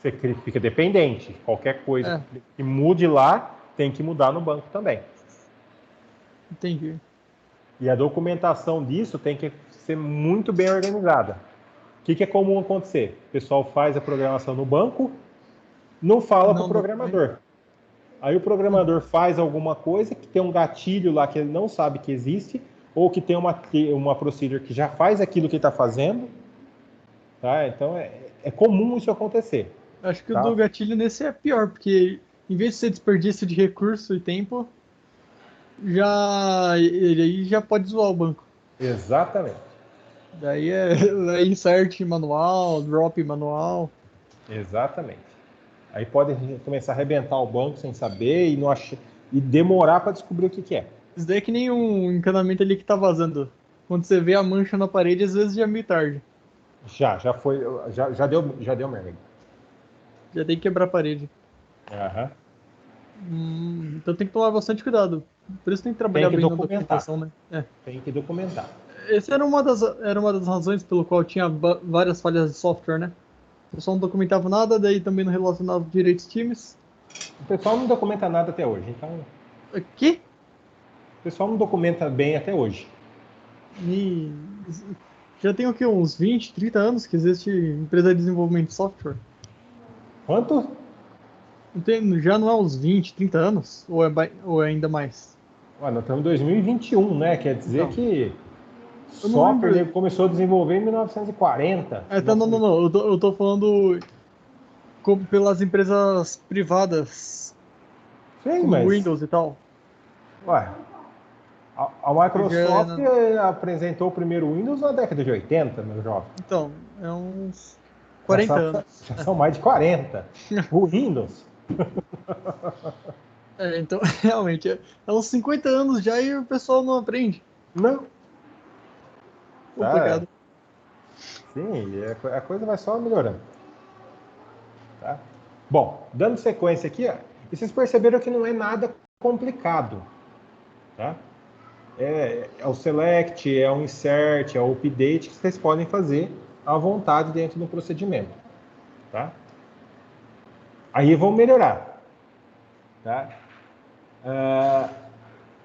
Você fica dependente. Qualquer coisa que mude lá, tem que mudar no banco também. Entendi. E a documentação disso tem que ser muito bem organizada. O que é comum acontecer? O pessoal faz a programação no banco, não fala para o programador. Aí o programador faz alguma coisa que tem um gatilho lá que ele não sabe que existe, ou que tem uma procedure que já faz aquilo que ele está fazendo. Tá? Então é comum isso acontecer. Acho que o do gatilho nesse é pior, porque em vez de ser desperdício de recurso e tempo, ele já pode zoar o banco. Exatamente. Daí é insert manual, drop manual. Exatamente. Aí pode começar a arrebentar o banco sem saber e demorar para descobrir o que é. Isso daí é que nem um encanamento ali que tá vazando. Quando você vê a mancha na parede, às vezes já é meio tarde. Já foi, já deu merda. Já tem que quebrar a parede. Uhum. Então tem que tomar bastante cuidado. Por isso tem que trabalhar bem na documentação, né? Tem que documentar. Essa era uma das razões pelo qual tinha várias falhas de software, né? O pessoal não documentava nada, daí também não relacionava direito aos times. O pessoal não documenta nada até hoje, então... Que? O pessoal não documenta bem até hoje. E já tem o quê? Uns 20, 30 anos que existe empresa de desenvolvimento de software? Quanto? Já não é uns 20, 30 anos? Ou é ainda mais? Ué, nós estamos em 2021, né? Quer dizer Então, que eu não software lembro. Começou a desenvolver em 1940. Não. Eu tô falando pelas empresas privadas, Sim, como mas... Windows e tal. Ué, a Microsoft apresentou o primeiro Windows na década de 80, meu jovem. Então, é uns 40 anos. Já são mais de 40. O Windows. Então, realmente, é uns 50 anos já e o pessoal não aprende. Não. Complicado. Sim, a coisa vai só melhorando. Tá? Bom, dando sequência aqui, e vocês perceberam que não é nada complicado. Tá? É o select, é o insert, é o update que vocês podem fazer à vontade dentro do procedimento. Tá? Aí vão melhorar. Tá?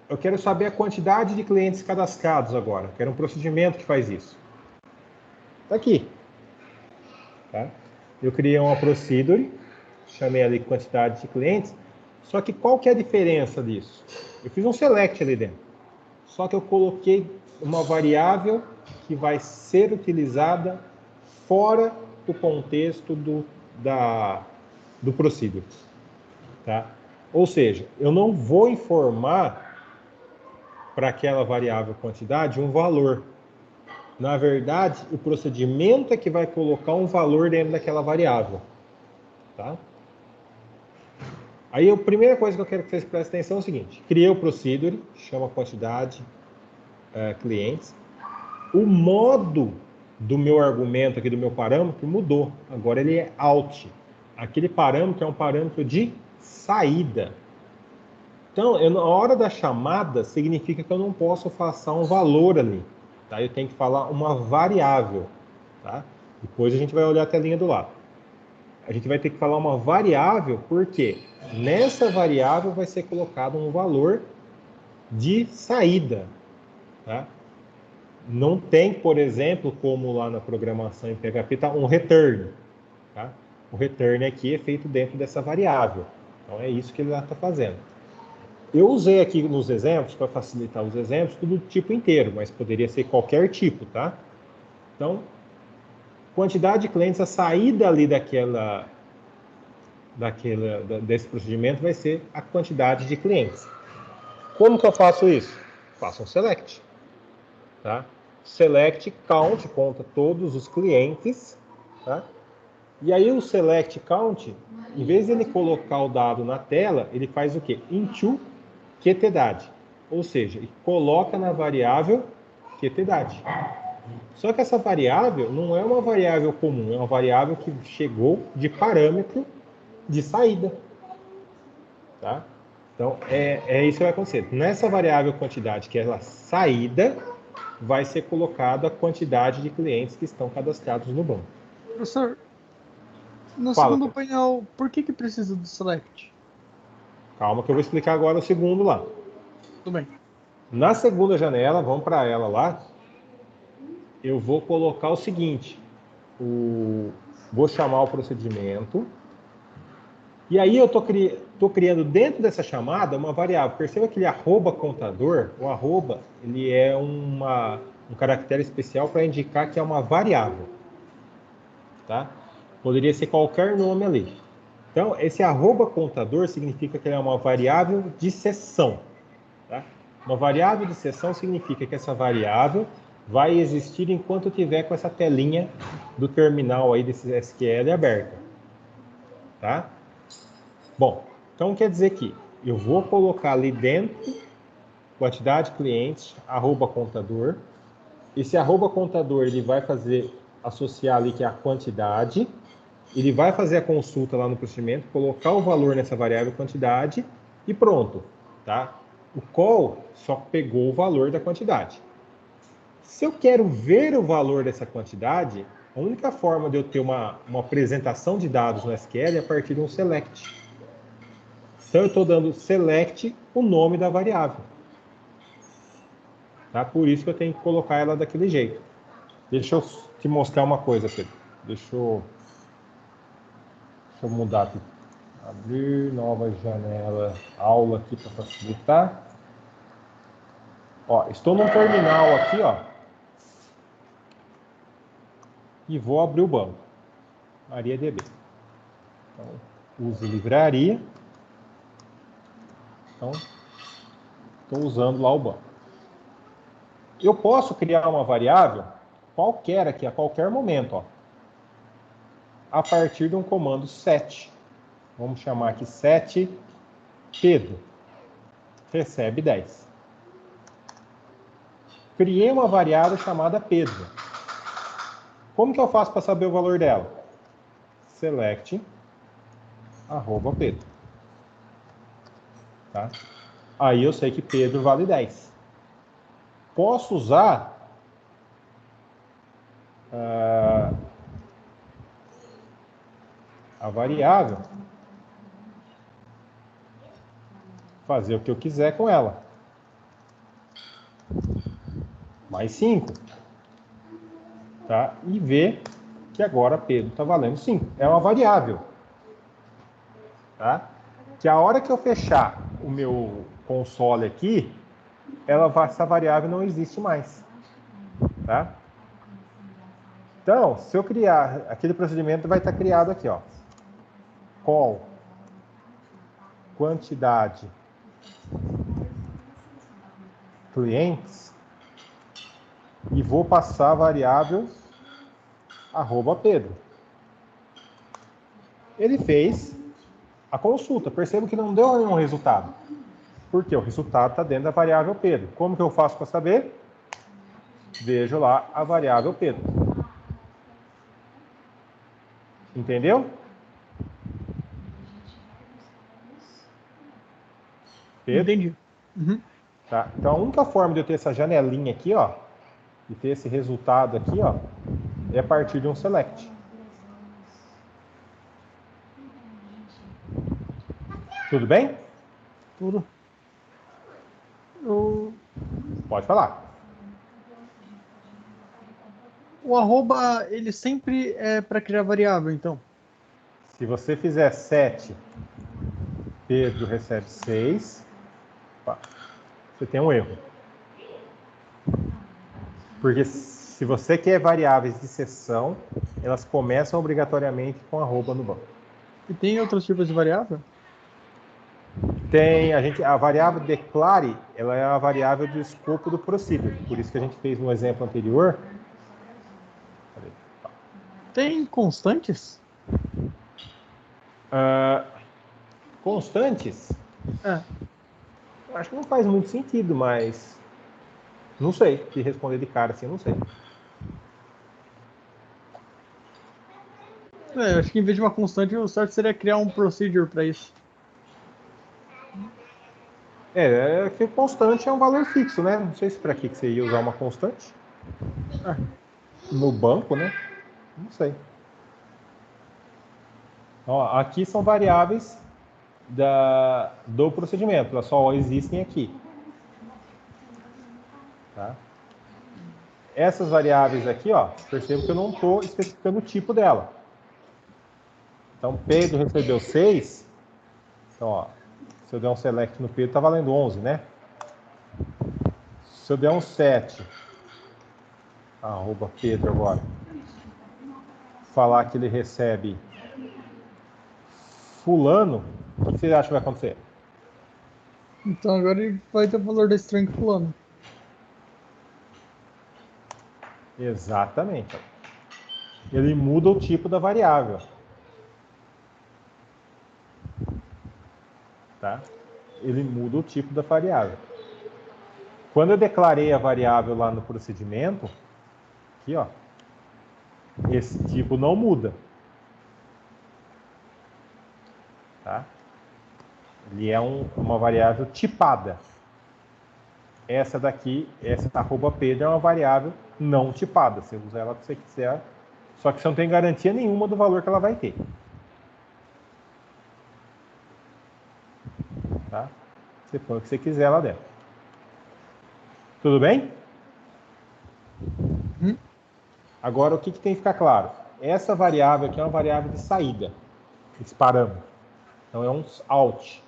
Eu quero saber a quantidade de clientes cadastrados agora. Quero um procedimento que faz isso. Está aqui. Tá? Eu criei uma procedure, chamei ali quantidade de clientes, só que qual que é a diferença disso? Eu fiz um select ali dentro, só que eu coloquei uma variável que vai ser utilizada fora do contexto do procedure. Tá? Ou seja, eu não vou informar para aquela variável quantidade um valor. Na verdade, o procedimento é que vai colocar um valor dentro daquela variável. Tá? Aí a primeira coisa que eu quero que vocês prestem atenção é o seguinte: criei o procedure, chama quantidade clientes. O modo do meu argumento aqui, do meu parâmetro, mudou. Agora ele é out. Aquele parâmetro é um parâmetro de saída. Então, na hora da chamada, significa que eu não posso passar um valor ali. Tá? Eu tenho que falar uma variável. Tá? Depois a gente vai olhar a telinha do lado. A gente vai ter que falar uma variável, porque nessa variável vai ser colocado um valor de saída. Tá? Não tem, por exemplo, como lá na programação em PHP, tá, um return. Tá? O return aqui é feito dentro dessa variável. Então é isso que ele está fazendo. Eu usei aqui nos exemplos, para facilitar os exemplos, tudo tipo inteiro, mas poderia ser qualquer tipo, tá? Então, quantidade de clientes, a saída ali desse procedimento vai ser a quantidade de clientes. Como que eu faço isso? Faço um select. Tá? Select count, conta todos os clientes. Tá? E aí o select count, em vez de ele colocar o dado na tela, ele faz o quê? Into QTDAD. Ou seja, ele coloca na variável QTDAD. Só que essa variável não é uma variável comum, é uma variável que chegou de parâmetro de saída. Tá? Então, é isso que vai acontecer. Nessa variável quantidade, que é a saída, vai ser colocada a quantidade de clientes que estão cadastrados no banco. Professor, no Fala, segundo painel, por que precisa do select? calma que eu vou explicar agora o segundo lá. Tudo bem. Na segunda janela, vamos para ela lá, eu vou colocar o seguinte, vou chamar o procedimento, e aí eu estou criando dentro dessa chamada uma variável. Perceba que ele arroba contador, o arroba, ele é um caractere especial para indicar que é uma variável. Tá? Poderia ser qualquer nome ali. Então, esse arroba contador significa que ele é uma variável de seção. Tá? Uma variável de seção significa que essa variável vai existir enquanto eu tiver com essa telinha do terminal aí desse SQL aberta. Tá? Bom, então quer dizer que eu vou colocar ali dentro quantidade de clientes, arroba contador. Esse arroba contador ele vai associar ali que é a quantidade. Ele vai fazer a consulta lá no procedimento, colocar o valor nessa variável quantidade e pronto. Tá? O call só pegou o valor da quantidade. Se eu quero ver o valor dessa quantidade, a única forma de eu ter uma apresentação de dados no SQL é a partir de um select. Então, eu estou dando select o nome da variável. Tá? Por isso que eu tenho que colocar ela daquele jeito. Deixa eu te mostrar uma coisa, Pedro. Deixa eu mudar aqui. Abrir nova janela, aula aqui para facilitar. Ó, estou no terminal aqui, ó. E vou abrir o banco. MariaDB. Então, use livraria. Então, estou usando lá o banco. Eu posso criar uma variável qualquer aqui, a qualquer momento, ó. A partir de um comando set. Vamos chamar aqui set Pedro. Recebe 10. Criei uma variável chamada Pedro. Como que eu faço para saber o valor dela? Select arroba Pedro. Tá? Aí eu sei que Pedro vale 10. Posso usar a variável, fazer o que eu quiser com ela. Mais 5. Tá? E ver que agora Pedro está valendo 5. É uma variável. Tá? Que a hora que eu fechar o meu console aqui, essa variável não existe mais. Tá? Então, se eu criar, aquele procedimento vai estar criado aqui, ó. Call quantidade clientes e vou passar a variável arroba Pedro. Ele fez a consulta. Percebo que não deu nenhum resultado. Porque o resultado está dentro da variável Pedro. Como que eu faço para saber? Vejo lá a variável Pedro. Entendeu? Pedro? Entendi. Uhum. Tá? Então, a única forma de eu ter essa janelinha aqui, ó, de ter esse resultado aqui, ó, é a partir de um select. Tudo bem? Tudo. O, Pode falar. o arroba, ele sempre é para criar variável, então. Se você fizer 7, Pedro recebe 6, você tem um erro. Porque se você quer variáveis de seção, elas começam obrigatoriamente com arroba no banco. E tem outros tipos de variável? Tem, a variável declare, ela é a variável do escopo do procedure. Por isso que a gente fez no exemplo anterior. Tem constantes? Constantes? É. Acho que não faz muito sentido, mas não sei. Se responder de cara assim, não sei. Acho que em vez de uma constante, o certo seria criar um procedure para isso. É que constante é um valor fixo, né? Não sei se para que você ia usar uma constante. No banco, né? Não sei. Ó, aqui são variáveis do procedimento. Elas só existem aqui. Tá? Essas variáveis aqui, ó, percebo que eu não estou especificando o tipo dela. Então, Pedro recebeu 6. Então, ó, se eu der um select no Pedro, está valendo 11, né? Se eu der um 7, arroba Pedro agora, falar que ele recebe fulano, o que você acha que vai acontecer? Então agora ele vai ter o valor da string fulano. Exatamente. Ele muda o tipo da variável. Tá? Ele muda o tipo da variável. Quando eu declarei a variável lá no procedimento, aqui, ó, esse tipo não muda. Tá? Ele é uma variável tipada. Essa daqui, essa arroba Pedro, é uma variável não tipada. Você usa ela que você quiser, só que você não tem garantia nenhuma do valor que ela vai ter. Tá? Você põe o que você quiser lá dentro. Tudo bem? Agora, o que tem que ficar claro? Essa variável aqui é uma variável de saída, esse parâmetro. Então, é um out.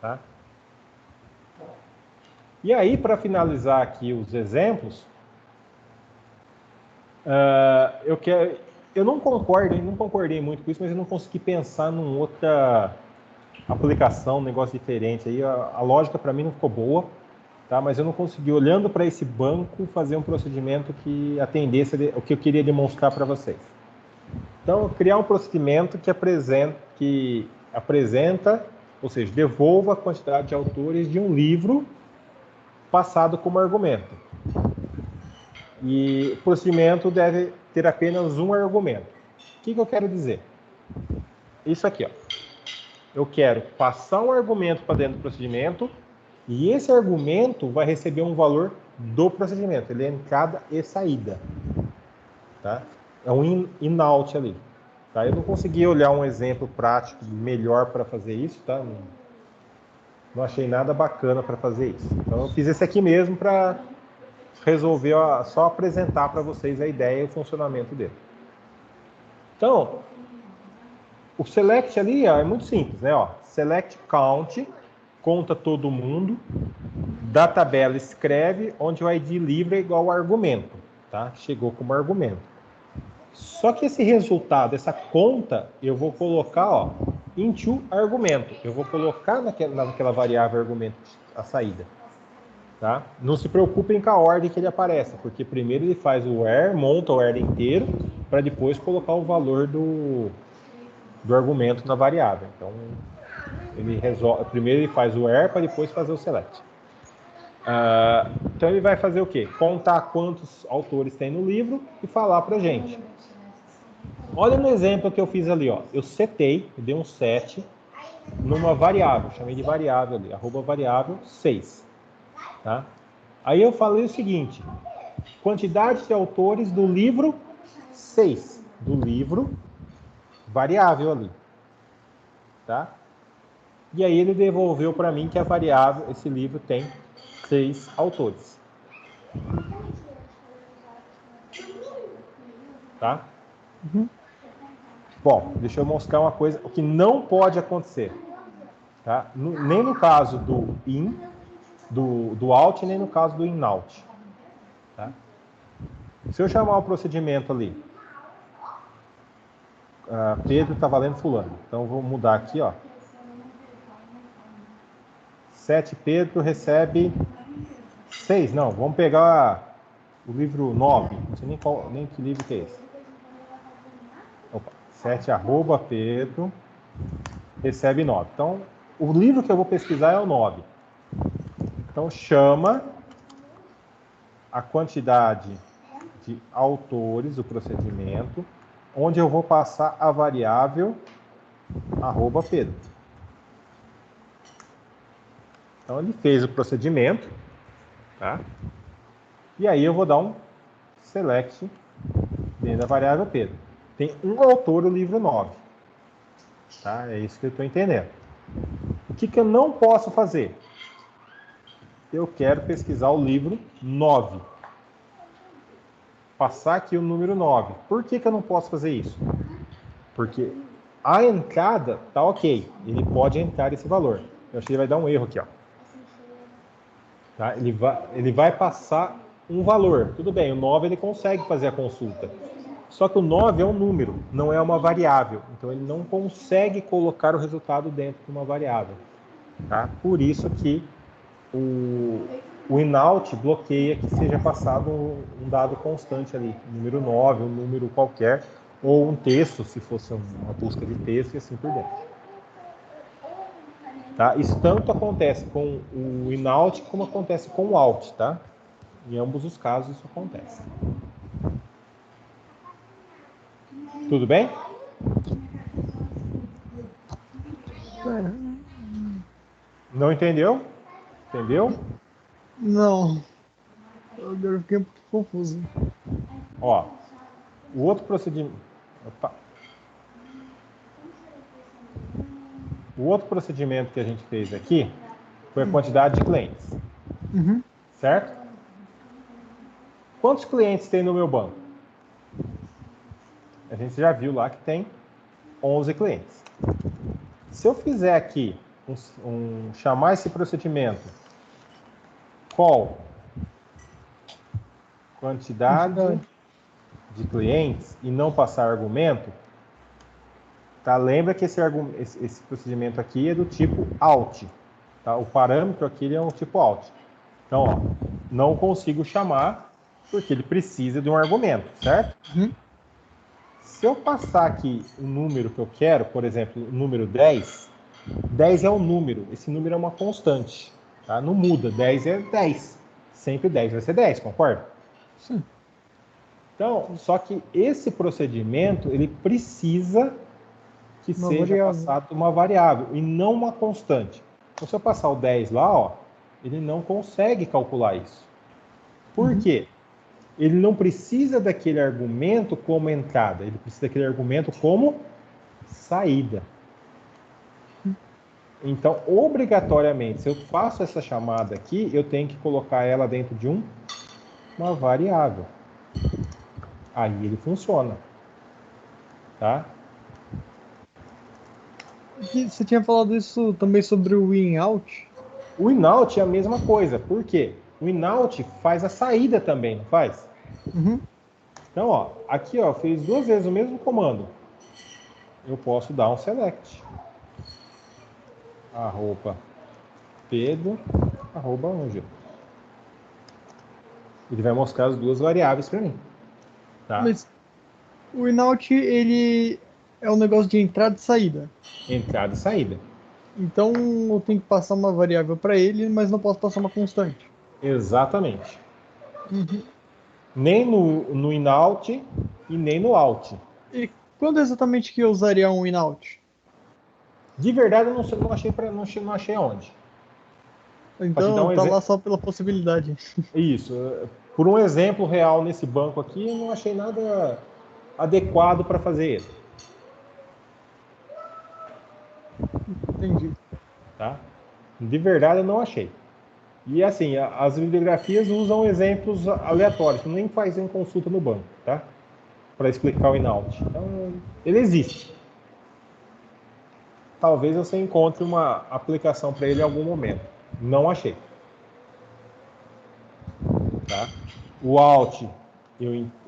Tá? E aí, para finalizar aqui os exemplos, eu não concordei muito com isso, mas eu não consegui pensar numa outra aplicação, um negócio diferente. Aí a lógica para mim não ficou boa, tá? Mas eu não consegui, olhando para esse banco, fazer um procedimento que atendesse o que eu queria demonstrar para vocês. Então, criar um procedimento que apresenta, ou seja, devolva a quantidade de autores de um livro passado como argumento. E o procedimento deve ter apenas um argumento. O que eu quero dizer? Isso aqui, ó. Eu quero passar um argumento para dentro do procedimento e esse argumento vai receber um valor do procedimento. Ele é entrada e saída. Tá? É um in-out ali. Tá? Eu não consegui olhar um exemplo prático melhor para fazer isso. Tá? Não achei nada bacana para fazer isso. Então eu fiz esse aqui mesmo para resolver só apresentar para vocês a ideia e o funcionamento dele. Então, o select ali ó, é muito simples, né? Ó, select count, conta todo mundo, da tabela escreve onde o ID livre é igual ao argumento, tá? Chegou como argumento. Só que esse resultado, essa conta, eu vou colocar, ó, into argumento. Eu vou colocar naquela variável argumento a saída. Tá? Não se preocupem com a ordem que ele aparece, porque primeiro ele faz o where, monta o where inteiro, para depois colocar o valor do argumento na variável. Então, ele resolve, primeiro ele faz o where para depois fazer o select. Então ele vai fazer o quê? Contar quantos autores tem no livro e falar para a gente. Olha no exemplo que eu fiz ali, ó. Eu setei, eu dei um set numa variável, chamei de variável ali, @variável 6. Tá? Aí eu falei o seguinte: quantidade de autores do livro 6. Do livro variável ali. Tá? E aí ele devolveu para mim que a variável, esse livro tem 6 autores. Tá? Uhum. Bom, deixa eu mostrar uma coisa, o que não pode acontecer. Tá? Nem no caso do in, do out, nem no caso do in-out. Tá? Se eu chamar o procedimento ali, Pedro está valendo fulano. Então, eu vou mudar aqui, ó. 7 Pedro recebe 6. Não, vamos pegar o livro 9. Não sei nem que livro que é esse. Opa, 7 @Pedro recebe 9. Então, o livro que eu vou pesquisar é o 9. Então, chama a quantidade de autores do procedimento, onde eu vou passar a variável @Pedro. Então, ele fez o procedimento, tá? E aí eu vou dar um select dentro da variável Pedro. Tem um autor do livro 9. Tá? É isso que eu estou entendendo. O que eu não posso fazer? Eu quero pesquisar o livro 9. Passar aqui o número 9. Por que eu não posso fazer isso? Porque a entrada tá ok. Ele pode entrar esse valor. Eu acho que ele vai dar um erro aqui, ó. Tá? Ele vai passar um valor. Tudo bem, o 9 ele consegue fazer a consulta. Só que o 9 é um número, não é uma variável. Então ele não consegue colocar o resultado dentro de uma variável. Tá? Por isso que o in-out bloqueia que seja passado um dado constante ali, um número 9, um número qualquer, ou um texto, se fosse uma busca de texto e assim por diante. Tá? Isso tanto acontece com o in-out como acontece com o out, tá? Em ambos os casos isso acontece. Tudo bem? Não entendeu? Entendeu? Não. Agora eu fiquei um pouco confuso. Ó, o outro procedimento... Opa. O outro procedimento que a gente fez aqui foi a quantidade de clientes. Uhum. Certo? Quantos clientes tem no meu banco? A gente já viu lá que tem 11 clientes. Se eu fizer aqui, chamar esse procedimento call quantidade de clientes e não passar argumento, tá? Lembra que esse procedimento aqui é do tipo out. Tá? O parâmetro aqui é o tipo out. Então, ó, não consigo chamar porque ele precisa de um argumento, certo? Uhum. Se eu passar aqui o número que eu quero, por exemplo, o número 10, 10 é um número, esse número é uma constante, tá? Não muda, 10 é 10. Sempre 10 vai ser 10, concorda? Sim. Então, só que esse procedimento, ele precisa que Uma seja variável. passado uma variável e não uma constante. Então, se eu passar o 10 lá, ó, ele não consegue calcular isso. Por quê? Ele não precisa daquele argumento como entrada, ele precisa daquele argumento como saída. Então, obrigatoriamente, se eu faço essa chamada aqui, eu tenho que colocar ela dentro de uma variável. Aí ele funciona. Tá? Você tinha falado isso também sobre o in-out? O in-out é a mesma coisa. Por quê? O in-out faz a saída também, não faz? Uhum. Então, ó, aqui ó, fez 2 vezes o mesmo comando. Eu posso dar um select. Pedro, @Ângelo. Ele vai mostrar as duas variáveis para mim. Tá? Mas o in-out, ele É um negócio de entrada e saída. Entrada e saída. Então eu tenho que passar uma variável para ele, mas não posso passar uma constante. Exatamente. Uhum. Nem no in-out e nem no out. E quando exatamente que eu usaria um in-out? De verdade, eu não achei, não achei aonde. Para te dar Então um tá lá exemplo. só pela possibilidade. Isso. Por um exemplo real nesse banco aqui, eu não achei nada adequado para fazer ele. Entendi. Tá? De verdade, eu não achei. E assim, as bibliografias usam exemplos aleatórios, que nem fazem consulta no banco, tá? Para explicar o in-out. Então, ele existe. Talvez você encontre uma aplicação para ele em algum momento. Não achei. Tá? O out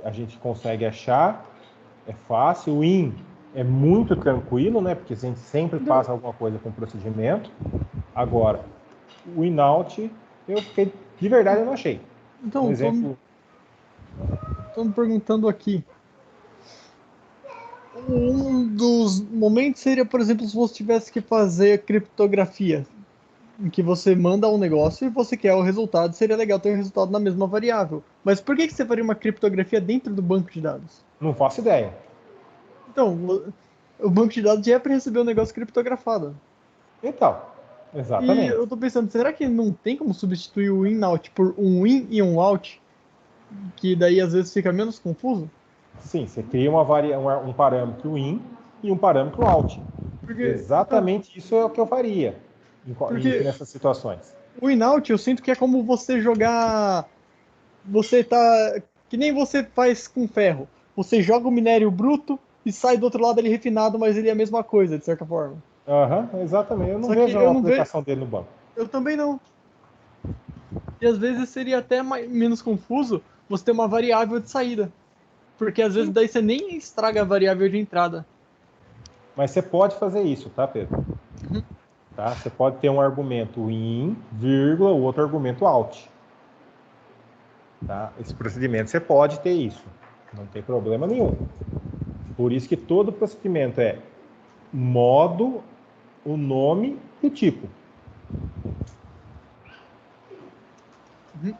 a gente consegue achar, é fácil. O in é muito tranquilo, né? Porque a gente sempre Então, passa alguma coisa com procedimento. Agora, o in-out, eu fiquei, de verdade, eu não achei. Um então exemplo. tô me perguntando aqui. Um dos momentos seria, por exemplo, se você tivesse que fazer criptografia, em que você manda um negócio e você quer o resultado, seria legal ter o resultado na mesma variável. Mas por que você faria uma criptografia dentro do banco de dados? Não faço ideia. Então, o banco de dados já é para receber o negócio criptografado. Então, E exatamente. eu tô pensando, será que não tem como substituir o in-out por um in e um out? Que daí às vezes fica menos confuso? Sim, você cria um parâmetro in e um parâmetro out. Porque, então, Exatamente isso é o que eu faria porque nessas situações. o in-out eu sinto que é como você jogar. Você tá. Que nem você faz com ferro. Você joga o minério bruto e sai do outro lado ele refinado, mas ele é a mesma coisa, de certa forma. Uhum, exatamente. Eu não Só que vejo eu a não vejo. aplicação dele no banco. Eu também não. E às vezes seria até menos confuso você ter uma variável de saída. Porque às vezes Sim. daí você nem estraga a variável de entrada. Mas você pode fazer isso, tá, Pedro? Uhum. Tá? Você pode ter um argumento in, vírgula, o outro argumento out. Tá? Esse procedimento você pode ter isso. Não tem problema nenhum. Por isso que todo procedimento é modo, o nome e o tipo. Uhum.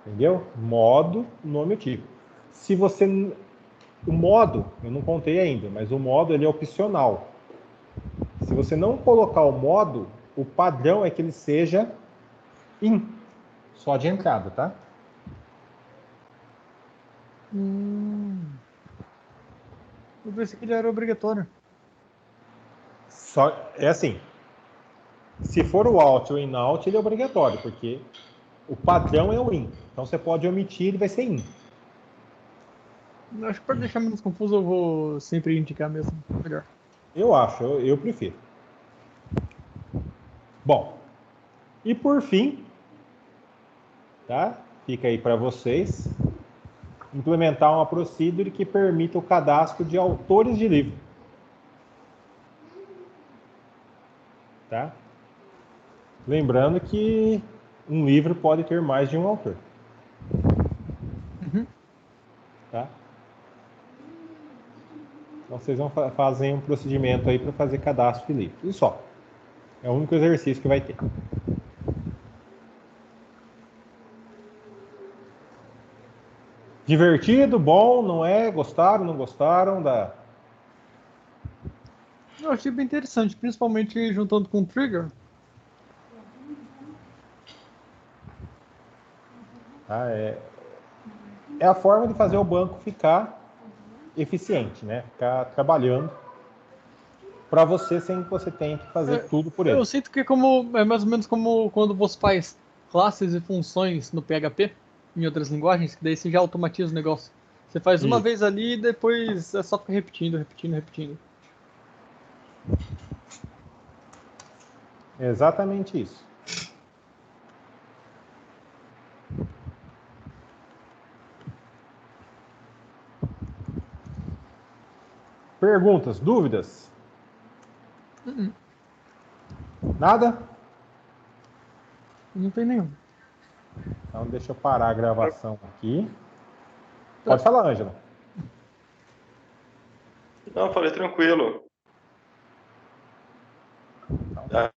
Entendeu? Modo, nome e tipo. Se você. O modo, eu não contei ainda, mas o modo ele é opcional. Se você não colocar o modo, o padrão é que ele seja in, só de entrada, tá? Hum, eu pensei que ele era obrigatório. Só, é assim, se for o out ou in-out, ele é obrigatório, porque o padrão é o in. Então você pode omitir, ele vai ser in. Acho que para deixar menos confuso eu vou sempre indicar mesmo. Melhor. Eu acho, eu prefiro. Bom, e por fim, tá? Fica aí para vocês implementar uma procedure que permita o cadastro de autores de livro, tá? Lembrando que um livro pode ter mais de um autor, Uhum. tá? Então vocês vão fazer um procedimento aí para fazer cadastro de livro. E só. É o único exercício que vai ter. Divertido, bom, não é? Gostaram, não gostaram da. Eu achei bem interessante, principalmente juntando com o Trigger. Tá? É a forma de fazer o banco ficar eficiente, né? Ficar trabalhando para você sem que você tenha que fazer É, tudo por ele. eu sinto que é mais ou menos como quando você faz classes e funções no PHP, em outras linguagens, que daí você já automatiza o negócio. Você faz uma Isso. vez ali e depois é só ficar repetindo, repetindo, repetindo. Exatamente isso. Perguntas, dúvidas? Uhum. Nada? Não tem nenhum. Então deixa eu parar a gravação aqui. Tá. Pode falar, Ângela. Não, falei tranquilo.